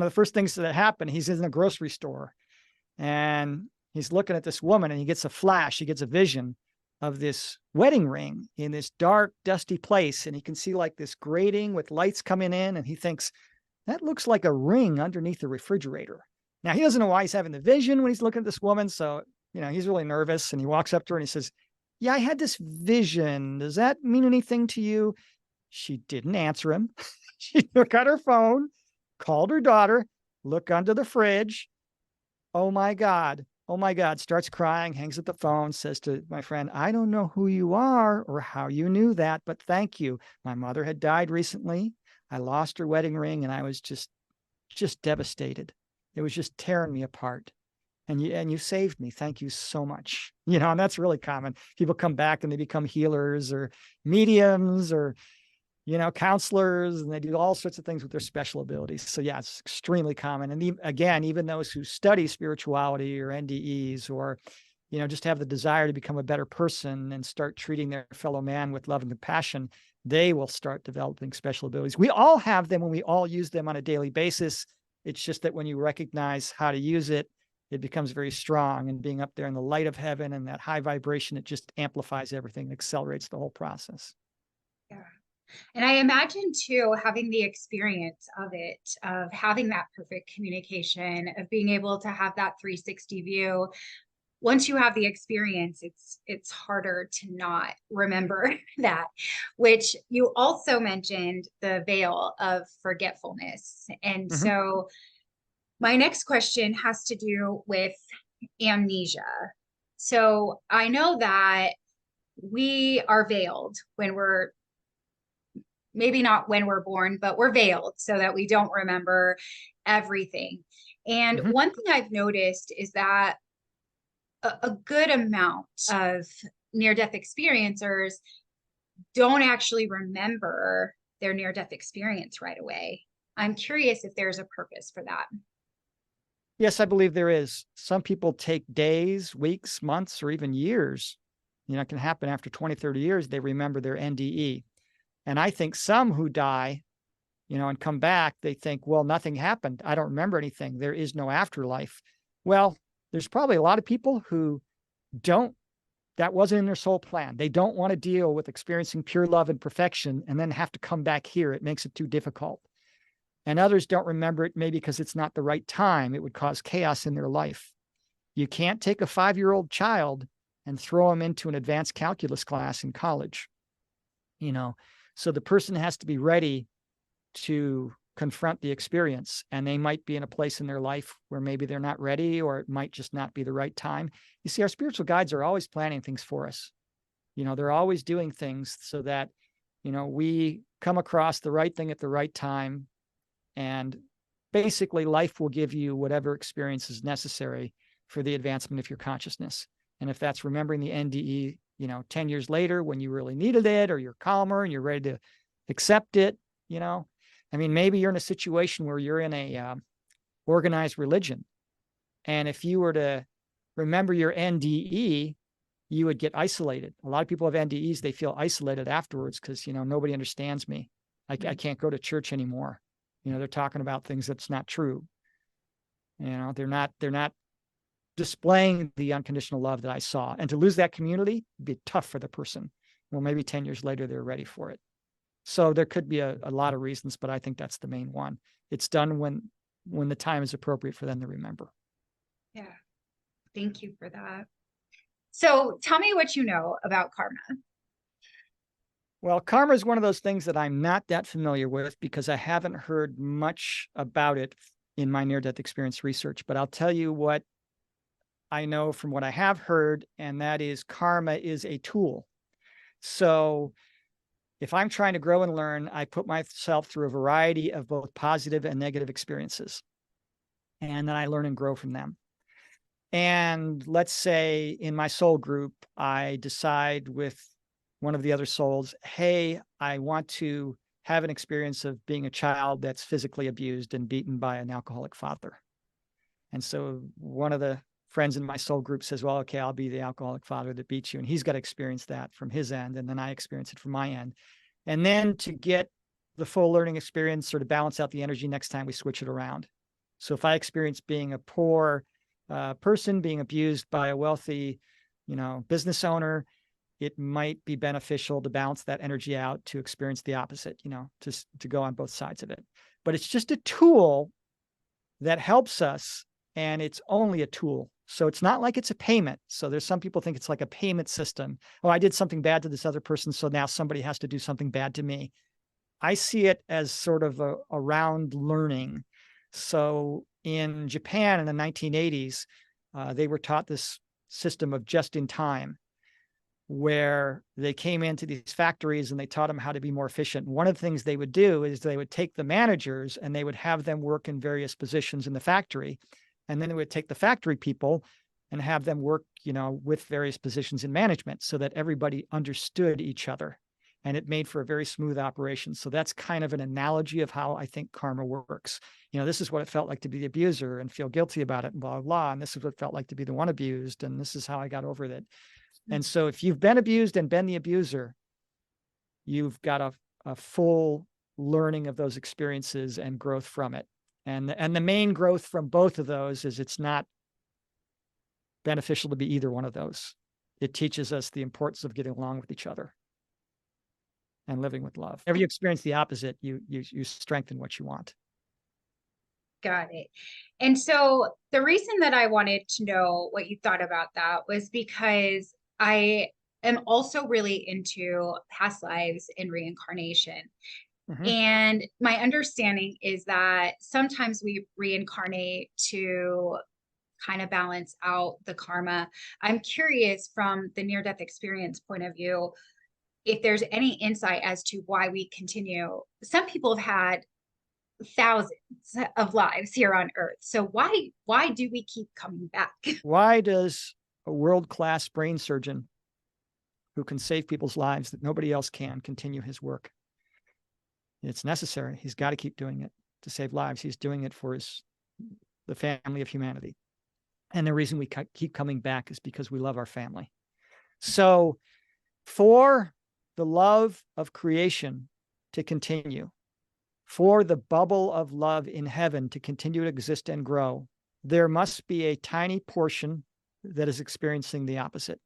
of the first things that happened, he's in a grocery store, and he's looking at this woman, and he gets a flash, he gets a vision of this wedding ring in this dark, dusty place. And he can see like this grating with lights coming in. And he thinks, that looks like a ring underneath the refrigerator. Now, he doesn't know why he's having the vision when he's looking at this woman. So, he's really nervous, and he walks up to her and he says, yeah, I had this vision. Does that mean anything to you? She didn't answer him. She took out her phone, called her daughter, looked under the fridge. Oh my God, starts crying, hangs up the phone, says to my friend, I don't know who you are or how you knew that, but thank you. My mother had died recently. I lost her wedding ring, and I was just devastated. It was just tearing me apart. And you saved me. Thank you so much. And that's really common. People come back and they become healers or mediums or, counselors, and they do all sorts of things with their special abilities. So yeah, it's extremely common. And again, even those who study spirituality or NDEs or, just have the desire to become a better person and start treating their fellow man with love and compassion, they will start developing special abilities. We all have them, and we all use them on a daily basis. It's just that when you recognize how to use it, it becomes very strong, and being up there in the light of heaven and that high vibration, it just amplifies everything, accelerates the whole process. Yeah. And I imagine too, having the experience of it, of having that perfect communication, of being able to have that 360 view. Once you have the experience, it's harder to not remember that, which you also mentioned the veil of forgetfulness. And so my next question has to do with amnesia. So I know that we are veiled when we're, maybe not when we're born, but we're veiled so that we don't remember everything. And one thing I've noticed is that a good amount of near-death experiencers don't actually remember their near-death experience right away. I'm curious if there's a purpose for that. Yes, I believe there is. Some people take days, weeks, months, or even years. It can happen after 20, 30 years, they remember their NDE. And I think some who die, and come back, they think, well, nothing happened. I don't remember anything. There is no afterlife. Well, there's probably a lot of people who that wasn't in their soul plan. They don't want to deal with experiencing pure love and perfection and then have to come back here. It makes it too difficult. And others don't remember it maybe because it's not the right time. It would cause chaos in their life. You can't take a 5-year-old child and throw them into an advanced calculus class in college. So the person has to be ready to confront the experience, and they might be in a place in their life where maybe they're not ready, or it might just not be the right time. You see, our spiritual guides are always planning things for us. They're always doing things so that, we come across the right thing at the right time. And basically life will give you whatever experience is necessary for the advancement of your consciousness. And if that's remembering the NDE, 10 years later when you really needed it, or you're calmer and you're ready to accept it, maybe you're in a situation where you're in a organized religion. And if you were to remember your NDE, you would get isolated. A lot of people have NDEs, they feel isolated afterwards because, nobody understands me. I can't go to church anymore. They're talking about things that's not true. They're not displaying the unconditional love that I saw. And to lose that community would be tough for the person. Well, maybe 10 years later, they're ready for it. So there could be a lot of reasons, but I think that's the main one. It's done when the time is appropriate for them to remember. Yeah. Thank you for that. So tell me what you know about karma. Well, karma is one of those things that I'm not that familiar with because I haven't heard much about it in my near-death experience research. But I'll tell you what I know from what I have heard, and that is karma is a tool. So if I'm trying to grow and learn, I put myself through a variety of both positive and negative experiences. And then I learn and grow from them. And let's say in my soul group, I decide with one of the other souls, hey, I want to have an experience of being a child that's physically abused and beaten by an alcoholic father. And so one of the friends in my soul group says, well, okay, I'll be the alcoholic father that beats you. And he's got to experience that from his end. And then I experience it from my end. And then to get the full learning experience or to balance out the energy, next time we switch it around. So if I experience being a poor person being abused by a wealthy, business owner, it might be beneficial to balance that energy out to experience the opposite, to go on both sides of it. But it's just a tool that helps us, and it's only a tool. So it's not like it's a payment. So there's some people think it's like a payment system. Oh, I did something bad to this other person, so now somebody has to do something bad to me. I see it as sort of a round learning. So in Japan in the 1980s, they were taught this system of just in time, where they came into these factories and they taught them how to be more efficient. And one of the things they would do is they would take the managers and they would have them work in various positions in the factory. And then they would take the factory people and have them work, with various positions in management so that everybody understood each other. And it made for a very smooth operation. So that's kind of an analogy of how I think karma works. This is what it felt like to be the abuser and feel guilty about it and blah, blah, blah. And this is what it felt like to be the one abused. And this is how I got over it. And so if you've been abused and been the abuser, you've got a full learning of those experiences and growth from it. And the main growth from both of those is it's not beneficial to be either one of those. It teaches us the importance of getting along with each other and living with love. Whenever you experience the opposite, you strengthen what you want. Got it. And so the reason that I wanted to know what you thought about that was because I am also really into past lives and reincarnation. Mm-hmm. And my understanding is that sometimes we reincarnate to kind of balance out the karma. I'm curious from the near-death experience point of view, if there's any insight as to why we continue. Some people have had thousands of lives here on Earth. So why do we keep coming back? Why does a world-class brain surgeon who can save people's lives that nobody else can continue his work? It's necessary. He's got to keep doing it to save lives. He's doing it for the family of humanity. And the reason we keep coming back is because we love our family. So for the love of creation to continue, for the bubble of love in heaven to continue to exist and grow, there must be a tiny portion that is experiencing the opposite.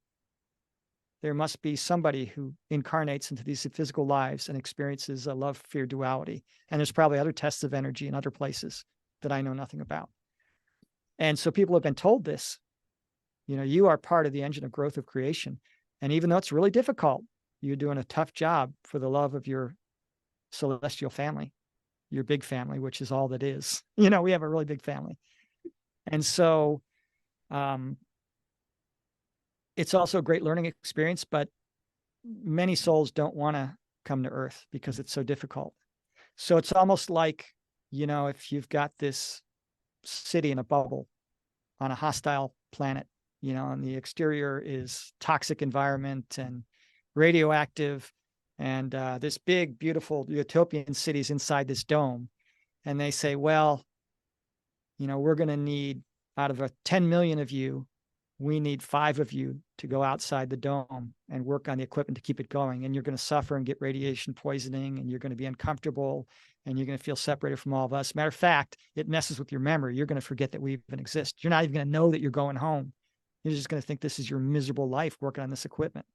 There must be somebody who incarnates into these physical lives and experiences a love-fear duality. And there's probably other tests of energy in other places that I know nothing about. And so people have been told this, you are part of the engine of growth of creation. And even though it's really difficult, you're doing a tough job for the love of your celestial family, your big family, which is all that is. We have a really big family. And so it's also a great learning experience, but many souls don't want to come to Earth because it's so difficult. So it's almost like, if you've got this city in a bubble on a hostile planet, and the exterior is toxic environment and radioactive, and this big, beautiful utopian city's inside this dome. And they say, well, we're going to need, out of 10 million of you, we need 5 of you to go outside the dome and work on the equipment to keep it going. And you're going to suffer and get radiation poisoning, and you're going to be uncomfortable, and you're going to feel separated from all of us. Matter of fact, it messes with your memory. You're going to forget that we even exist. You're not even going to know that you're going home. You're just going to think this is your miserable life working on this equipment,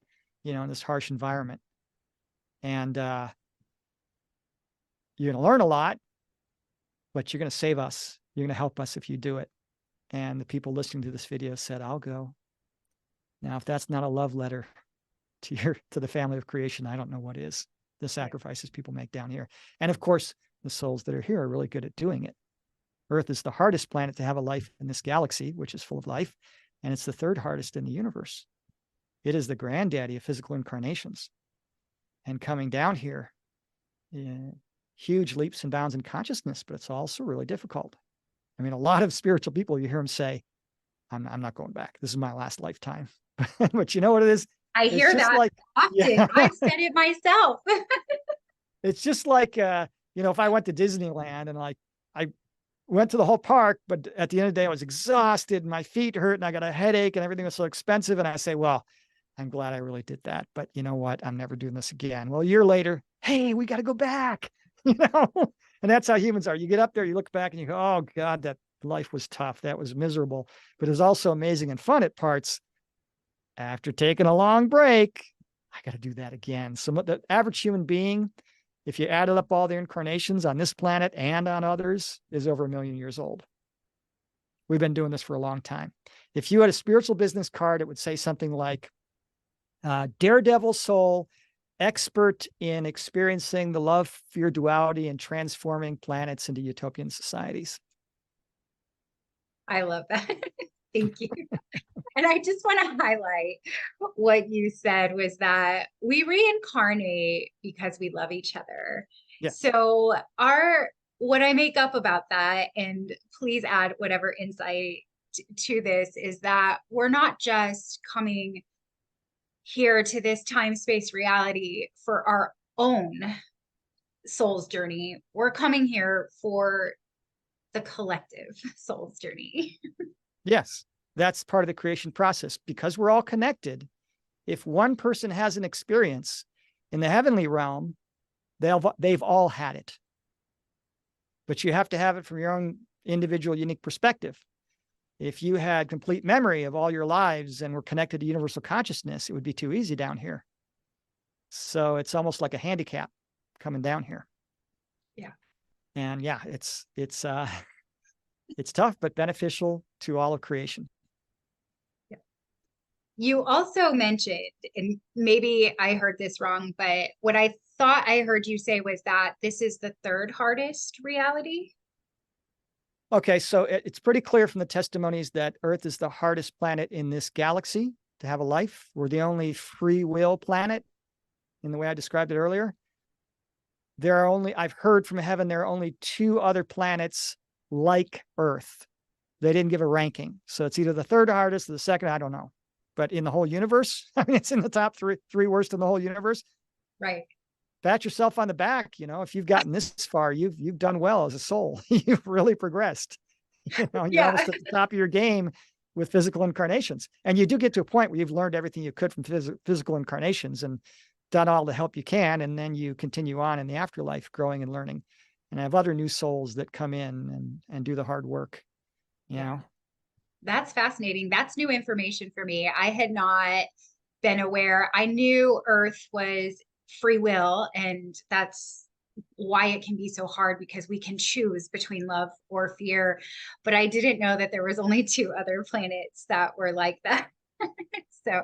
in this harsh environment. And you're going to learn a lot, but you're going to save us. You're going to help us if you do it. And the people listening to this video said, I'll go. Now, if that's not a love letter to the family of creation, I don't know what is. The sacrifices people make down here. And of course, the souls that are here are really good at doing it. Earth is the hardest planet to have a life in this galaxy, which is full of life. And it's the 3rd hardest in the universe. It is the granddaddy of physical incarnations. And coming down here, huge leaps and bounds in consciousness, but it's also really difficult. I mean, a lot of spiritual people, you hear them say, I'm not going back. This is my last lifetime. But you know what it is? I hear that often. Yeah. I've said it myself. It's just like, if I went to Disneyland and I went to the whole park, but at the end of the day, I was exhausted and my feet hurt and I got a headache and everything was so expensive. And I say, well, I'm glad I really did that. But you know what? I'm never doing this again. Well, a year later, hey, we got to go back, And that's how humans are. You get up there, you look back and you go, oh God, that life was tough. That was miserable, but it was also amazing and fun at parts. After taking a long break, I got to do that again. So the average human being, if you added up all the incarnations on this planet and on others, is over 1 million years old. We've been doing this for a long time. If you had a spiritual business card, it would say something like, daredevil soul, expert in experiencing the love, fear duality and transforming planets into utopian societies. I love that. Thank you. And I just want to highlight what you said was that we reincarnate because we love each other. Yes. So what I make up about that, and please add whatever insight to this, is that we're not just coming here to this time-space reality for our own soul's journey. We're coming here for the collective soul's journey. Yes, that's part of the creation process. Because we're all connected, if one person has an experience in the heavenly realm, they've all had it. But you have to have it from your own individual, unique perspective. If you had complete memory of all your lives and were connected to universal consciousness, it would be too easy down here. So it's almost like a handicap coming down here. Yeah. And yeah, it's tough, but beneficial to all of creation. Yeah. You also mentioned, and maybe I heard this wrong, but what I thought I heard you say was that this is the 3rd hardest reality. Okay, so it's pretty clear from the testimonies that Earth is the hardest planet in this galaxy to have a life. We're the only free will planet in the way I described it earlier. I've heard from heaven, there are only 2 other planets like Earth. They didn't give a ranking. So it's either the 3rd hardest or the 2nd, I don't know. But in the whole universe, I mean, it's in the top three worst in the whole universe. Right. Pat yourself on the back. If you've gotten this far, you've done well as a soul. You've really progressed. You're almost at the top of your game with physical incarnations. And you do get to a point where you've learned everything you could from physical incarnations and done all the help you can. And then you continue on in the afterlife, growing and learning. And I have other new souls that come in and do the hard work. That's fascinating. That's new information for me. I had not been aware. I knew Earth was free will, and that's why it can be so hard, because we can choose between love or fear. But I didn't know that there was only 2 other planets that were like that. So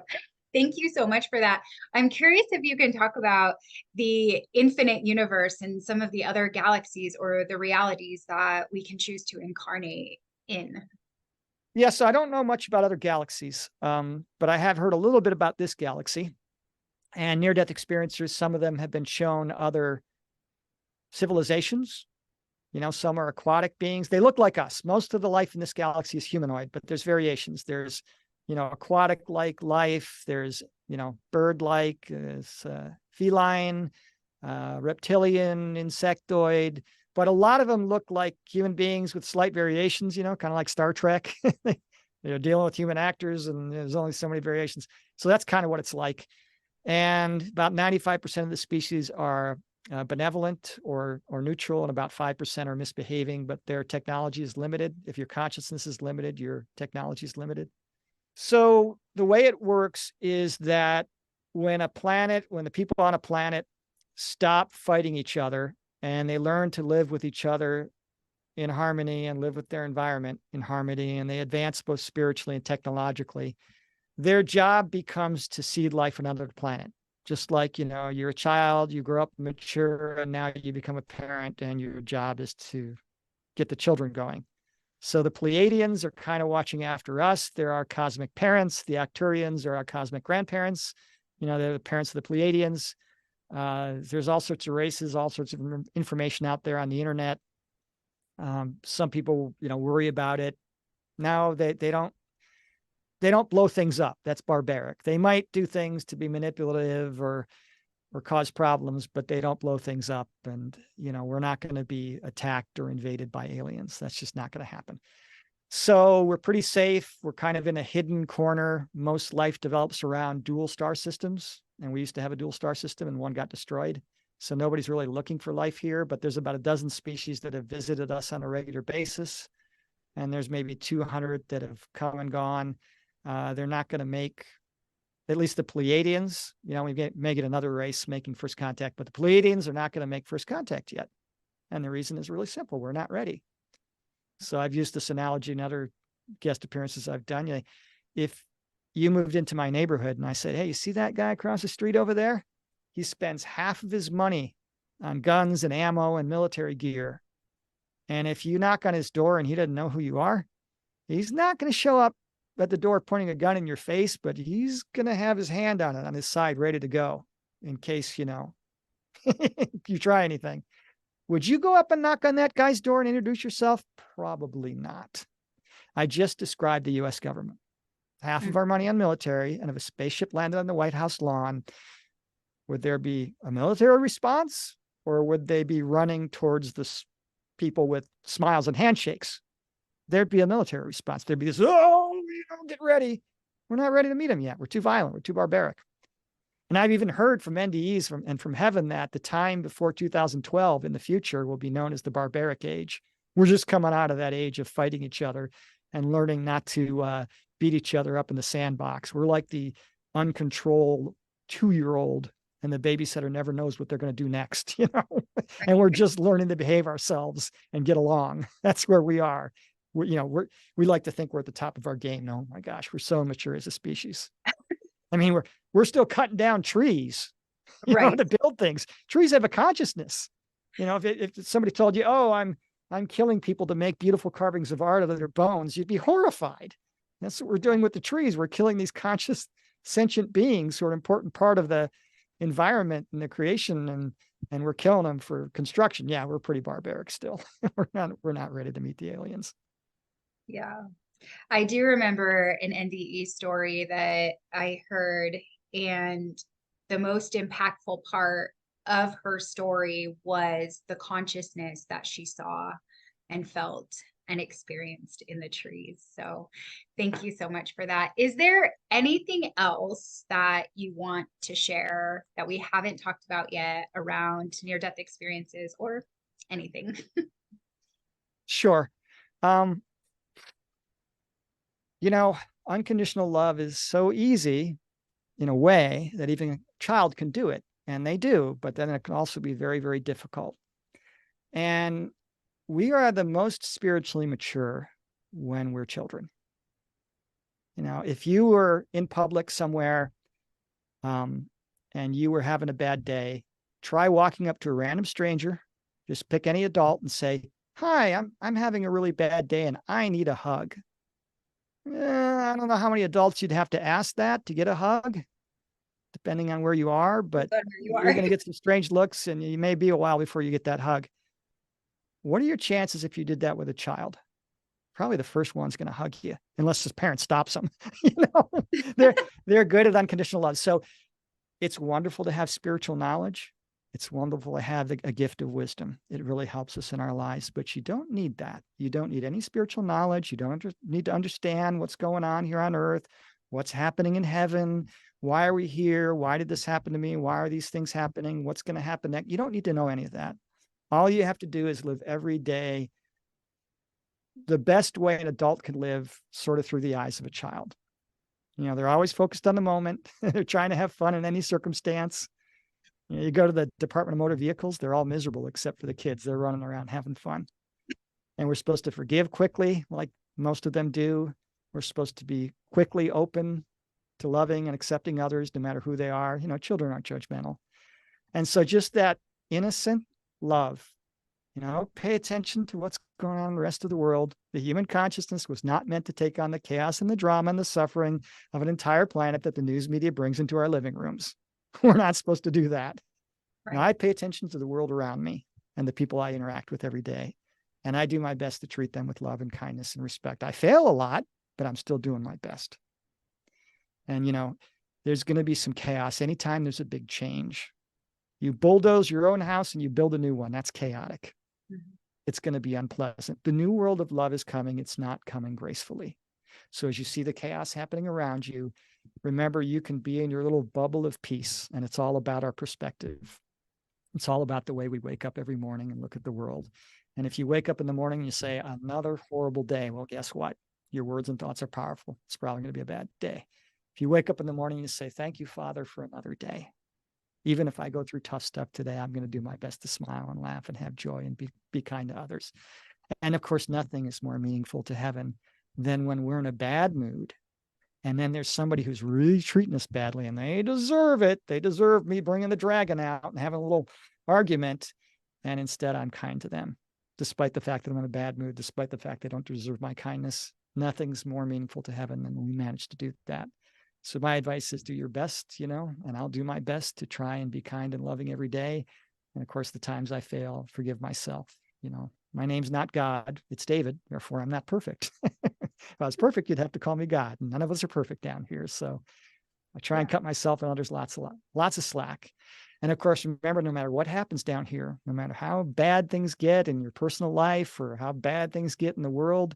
thank you so much for that. I'm curious if you can talk about the infinite universe and some of the other galaxies or the realities that we can choose to incarnate in. Yeah, so I don't know much about other galaxies, but I have heard a little bit about this galaxy. And near-death experiencers, some of them have been shown other civilizations. Some are aquatic beings. They look like us. Most of the life in this galaxy is humanoid, but there's variations. There's, aquatic-like life. There's, bird-like, feline, reptilian, insectoid. But a lot of them look like human beings with slight variations, kind of like Star Trek. They're dealing with human actors, and there's only so many variations. So that's kind of what it's like. And about 95% of the species are benevolent or neutral, and about 5% are misbehaving, but their technology is limited. If your consciousness is limited, your technology is limited. So the way it works is that when the people on a planet stop fighting each other and they learn to live with each other in harmony and live with their environment in harmony, and they advance both spiritually and technologically, their job becomes to seed life on another planet. Just like, you're a child, you grow up mature, and now you become a parent, and your job is to get the children going. So the Pleiadians are kind of watching after us. They're our cosmic parents. The Arcturians are our cosmic grandparents. They're the parents of the Pleiadians. There's all sorts of races, all sorts of information out there on the internet. Some people, worry about it. No, they don't blow things up. That's barbaric. They might do things to be manipulative or cause problems, but they don't blow things up. And, we're not going to be attacked or invaded by aliens. That's just not going to happen. So we're pretty safe. We're kind of in a hidden corner. Most life develops around dual star systems. And we used to have a dual star system, and one got destroyed. So nobody's really looking for life here, but there's about a dozen species that have visited us on a regular basis. And there's maybe 200 that have come and gone. They're not going to make, at least the Pleiadians, we may get another race making first contact, but the Pleiadians are not going to make first contact yet. And the reason is really simple. We're not ready. So I've used this analogy in other guest appearances I've done. If you moved into my neighborhood and I said, hey, you see that guy across the street over there? He spends half of his money on guns and ammo and military gear. And if you knock on his door and he doesn't know who you are, he's not going to show up at the door pointing a gun in your face, but he's going to have his hand on it on his side, ready to go in case, you try anything. Would you go up and knock on that guy's door and introduce yourself? Probably not. I just described the U.S. government. Half of our money on military, and if a spaceship landed on the White House lawn, would there be a military response, or would they be running towards the people with smiles and handshakes? There'd be a military response. There'd be this, get ready. We're not ready to meet them yet. We're too violent. We're too barbaric. And I've even heard from NDEs from heaven that the time before 2012 in the future will be known as the barbaric age. We're just coming out of that age of fighting each other and learning not to beat each other up in the sandbox. We're like the uncontrolled 2-year-old, and the babysitter never knows what they're going to do next, and we're just learning to behave ourselves and get along. That's where we are. We like to think we're at the top of our game. Oh my gosh, we're so immature as a species. I mean, we're still cutting down trees, to build things. Trees have a consciousness. If somebody told you, oh, I'm killing people to make beautiful carvings of art out of their bones, you'd be horrified. That's what we're doing with the trees. We're killing these conscious, sentient beings who are an important part of the environment and the creation, and we're killing them for construction. Yeah, we're pretty barbaric still. We're not ready to meet the aliens. Yeah. I do remember an NDE story that I heard, and the most impactful part of her story was the consciousness that she saw and felt and experienced in the trees. So thank you so much for that. Is there anything else that you want to share that we haven't talked about yet around near-death experiences or anything? Sure. Unconditional love is so easy in a way that even a child can do it, and they do, but then it can also be very, very difficult. And we are the most spiritually mature when we're children. If you were in public somewhere, and you were having a bad day, try walking up to a random stranger, just pick any adult and say, hi, I'm having a really bad day and I need a hug. I don't know how many adults you'd have to ask that to get a hug, depending on where you are, but you're going to get some strange looks, and you may be a while before you get that hug. What are your chances if you did that with a child? Probably the first one's going to hug you, unless his parent stops them. They're good at unconditional love. So it's wonderful to have spiritual knowledge. It's wonderful to have a gift of wisdom. It really helps us in our lives, but you don't need that. You don't need any spiritual knowledge. You don't need to understand what's going on here on earth, what's happening in heaven. Why are we here? Why did this happen to me? Why are these things happening? What's going to happen next? You don't need to know any of that. All you have to do is live every day the best way an adult can live, sort of through the eyes of a child. You know, they're always focused on the moment. They're trying to have fun in any circumstance. You know, you go to the Department of Motor Vehicles, they're all miserable except for the kids. They're running around having fun. And we're supposed to forgive quickly, like most of them do. We're supposed to be quickly open to loving and accepting others, no matter who they are. You know, children aren't judgmental. And so just that innocent love, you know, pay attention to what's going on in the rest of the world. The human consciousness was not meant to take on the chaos and the drama and the suffering of an entire planet that the news media brings into our living rooms. We're not supposed to do that. Right. Now, I pay attention to the world around me and the people I interact with every day. And I do my best to treat them with love and kindness and respect. I fail a lot, but I'm still doing my best. And, you know, there's going to be some chaos anytime there's a big change. You bulldoze your own house and you build a new one. That's chaotic. Mm-hmm. It's going to be unpleasant. The new world of love is coming. It's not coming gracefully. So as you see the chaos happening around you, remember you can be in your little bubble of peace, and it's all about our perspective. It's all about the way we wake up every morning and look at the world. And if you wake up in the morning and you say, another horrible day, well, guess what? Your words and thoughts are powerful. It's probably going to be a bad day. If you wake up in the morning and you say, thank you, Father, for another day. Even if I go through tough stuff today, I'm going to do my best to smile and laugh and have joy and be kind to others. And of course, nothing is more meaningful to heaven than when we're in a bad mood. And then there's somebody who's really treating us badly, and they deserve it. They deserve me bringing the dragon out and having a little argument. And instead, I'm kind to them, despite the fact that I'm in a bad mood, despite the fact they don't deserve my kindness. Nothing's more meaningful to heaven than when we manage to do that. So my advice is do your best, you know, and I'll do my best to try and be kind and loving every day. And of course, the times I fail, forgive myself. You know, my name's not God, it's David. Therefore, I'm not perfect. If I was perfect, you'd have to call me God. And none of us are perfect down here. So I try and cut myself and others lots of slack. And of course, remember, no matter what happens down here, no matter how bad things get in your personal life or how bad things get in the world,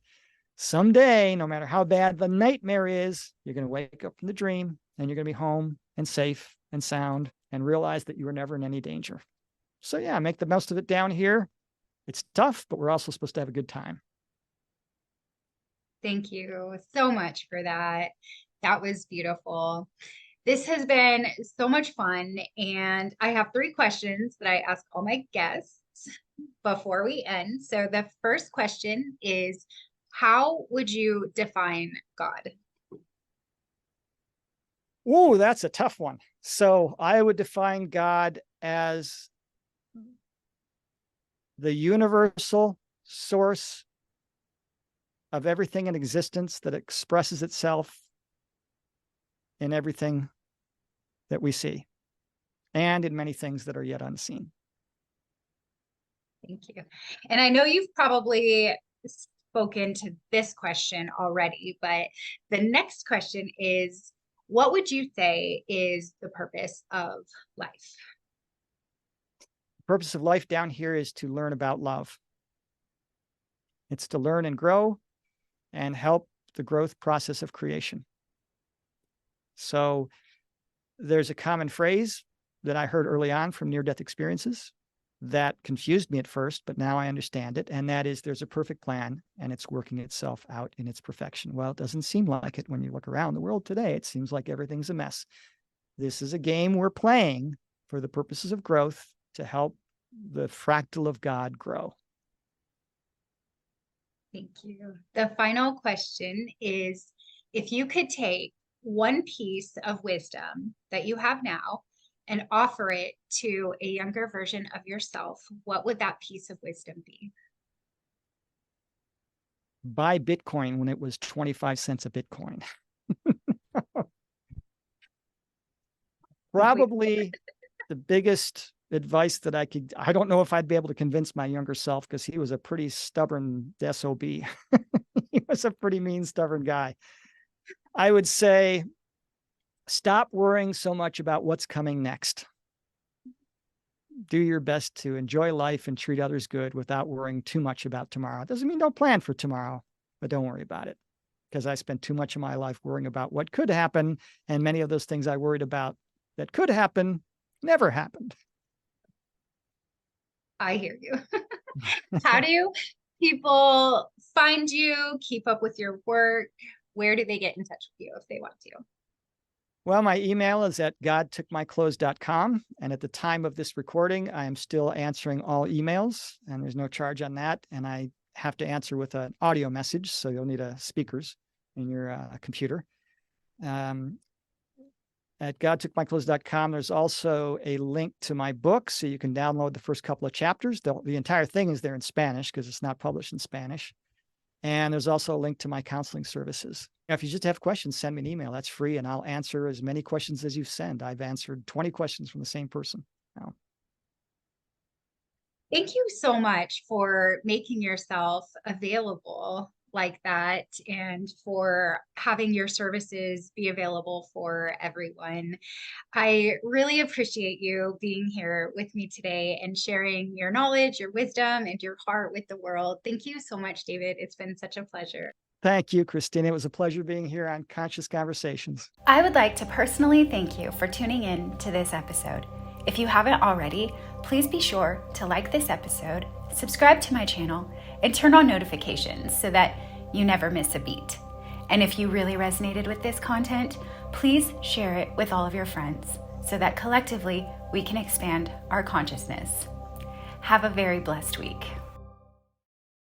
someday, no matter how bad the nightmare is, you're going to wake up from the dream and you're going to be home and safe and sound and realize that you were never in any danger. So yeah, make the most of it down here. It's tough, but we're also supposed to have a good time. Thank you so much for that. That was beautiful. This has been so much fun. And I have 3 questions that I ask all my guests before we end. So the first question is, how would you define God? Oh, that's a tough one. So I would define God as the universal source of everything in existence that expresses itself in everything that we see and in many things that are yet unseen. Thank you. And I know you've probably spoken to this question already, but the next question is, what would you say is the purpose of life? The purpose of life down here is to learn about love. It's to learn and grow and help the growth process of creation. So there's a common phrase that I heard early on from near-death experiences that confused me at first, but now I understand it. And that is, there's a perfect plan and it's working itself out in its perfection. Well, it doesn't seem like it when you look around the world today. It seems like everything's a mess. This is a game we're playing for the purposes of growth to help the fractal of God grow. Thank you. The final question is, if you could take one piece of wisdom that you have now and offer it to a younger version of yourself, what would that piece of wisdom be? Buy Bitcoin when it was 25 cents a Bitcoin. Probably the biggest advice that I don't know if I'd be able to convince my younger self, because he was a pretty stubborn SOB. He was a pretty mean, stubborn guy. I would say, stop worrying so much about what's coming next. do your best to enjoy life and treat others good without worrying too much about tomorrow. It doesn't mean don't plan for tomorrow, but don't worry about it, because I spent too much of my life worrying about what could happen. And many of those things I worried about that could happen never happened. I hear you. How do people find you, keep up with your work? Where do they get in touch with you if they want to? Well, my email is at godtookmyclothes.com. And at the time of this recording, I am still answering all emails, and there's no charge on that. And I have to answer with an audio message, so you'll need speakers in your computer. At godtookmyclothes.com, there's also a link to my book, so you can download the first couple of chapters. The entire thing is there in Spanish because it's not published in Spanish. And there's also a link to my counseling services. If you just have questions, send me an email. That's free, and I'll answer as many questions as you send. I've answered 20 questions from the same person now. Thank you so much for making yourself available like that, and for having your services be available for everyone. I really appreciate you being here with me today and sharing your knowledge, your wisdom, and your heart with the world. Thank you so much, David. It's been such a pleasure. Thank you, Christina. It was a pleasure being here on Conscious Conversations. I would like to personally thank you for tuning in to this episode. If you haven't already, please be sure to like this episode, subscribe to my channel, and turn on notifications so that you never miss a beat. And if you really resonated with this content, please share it with all of your friends so that collectively we can expand our consciousness. Have a very blessed week.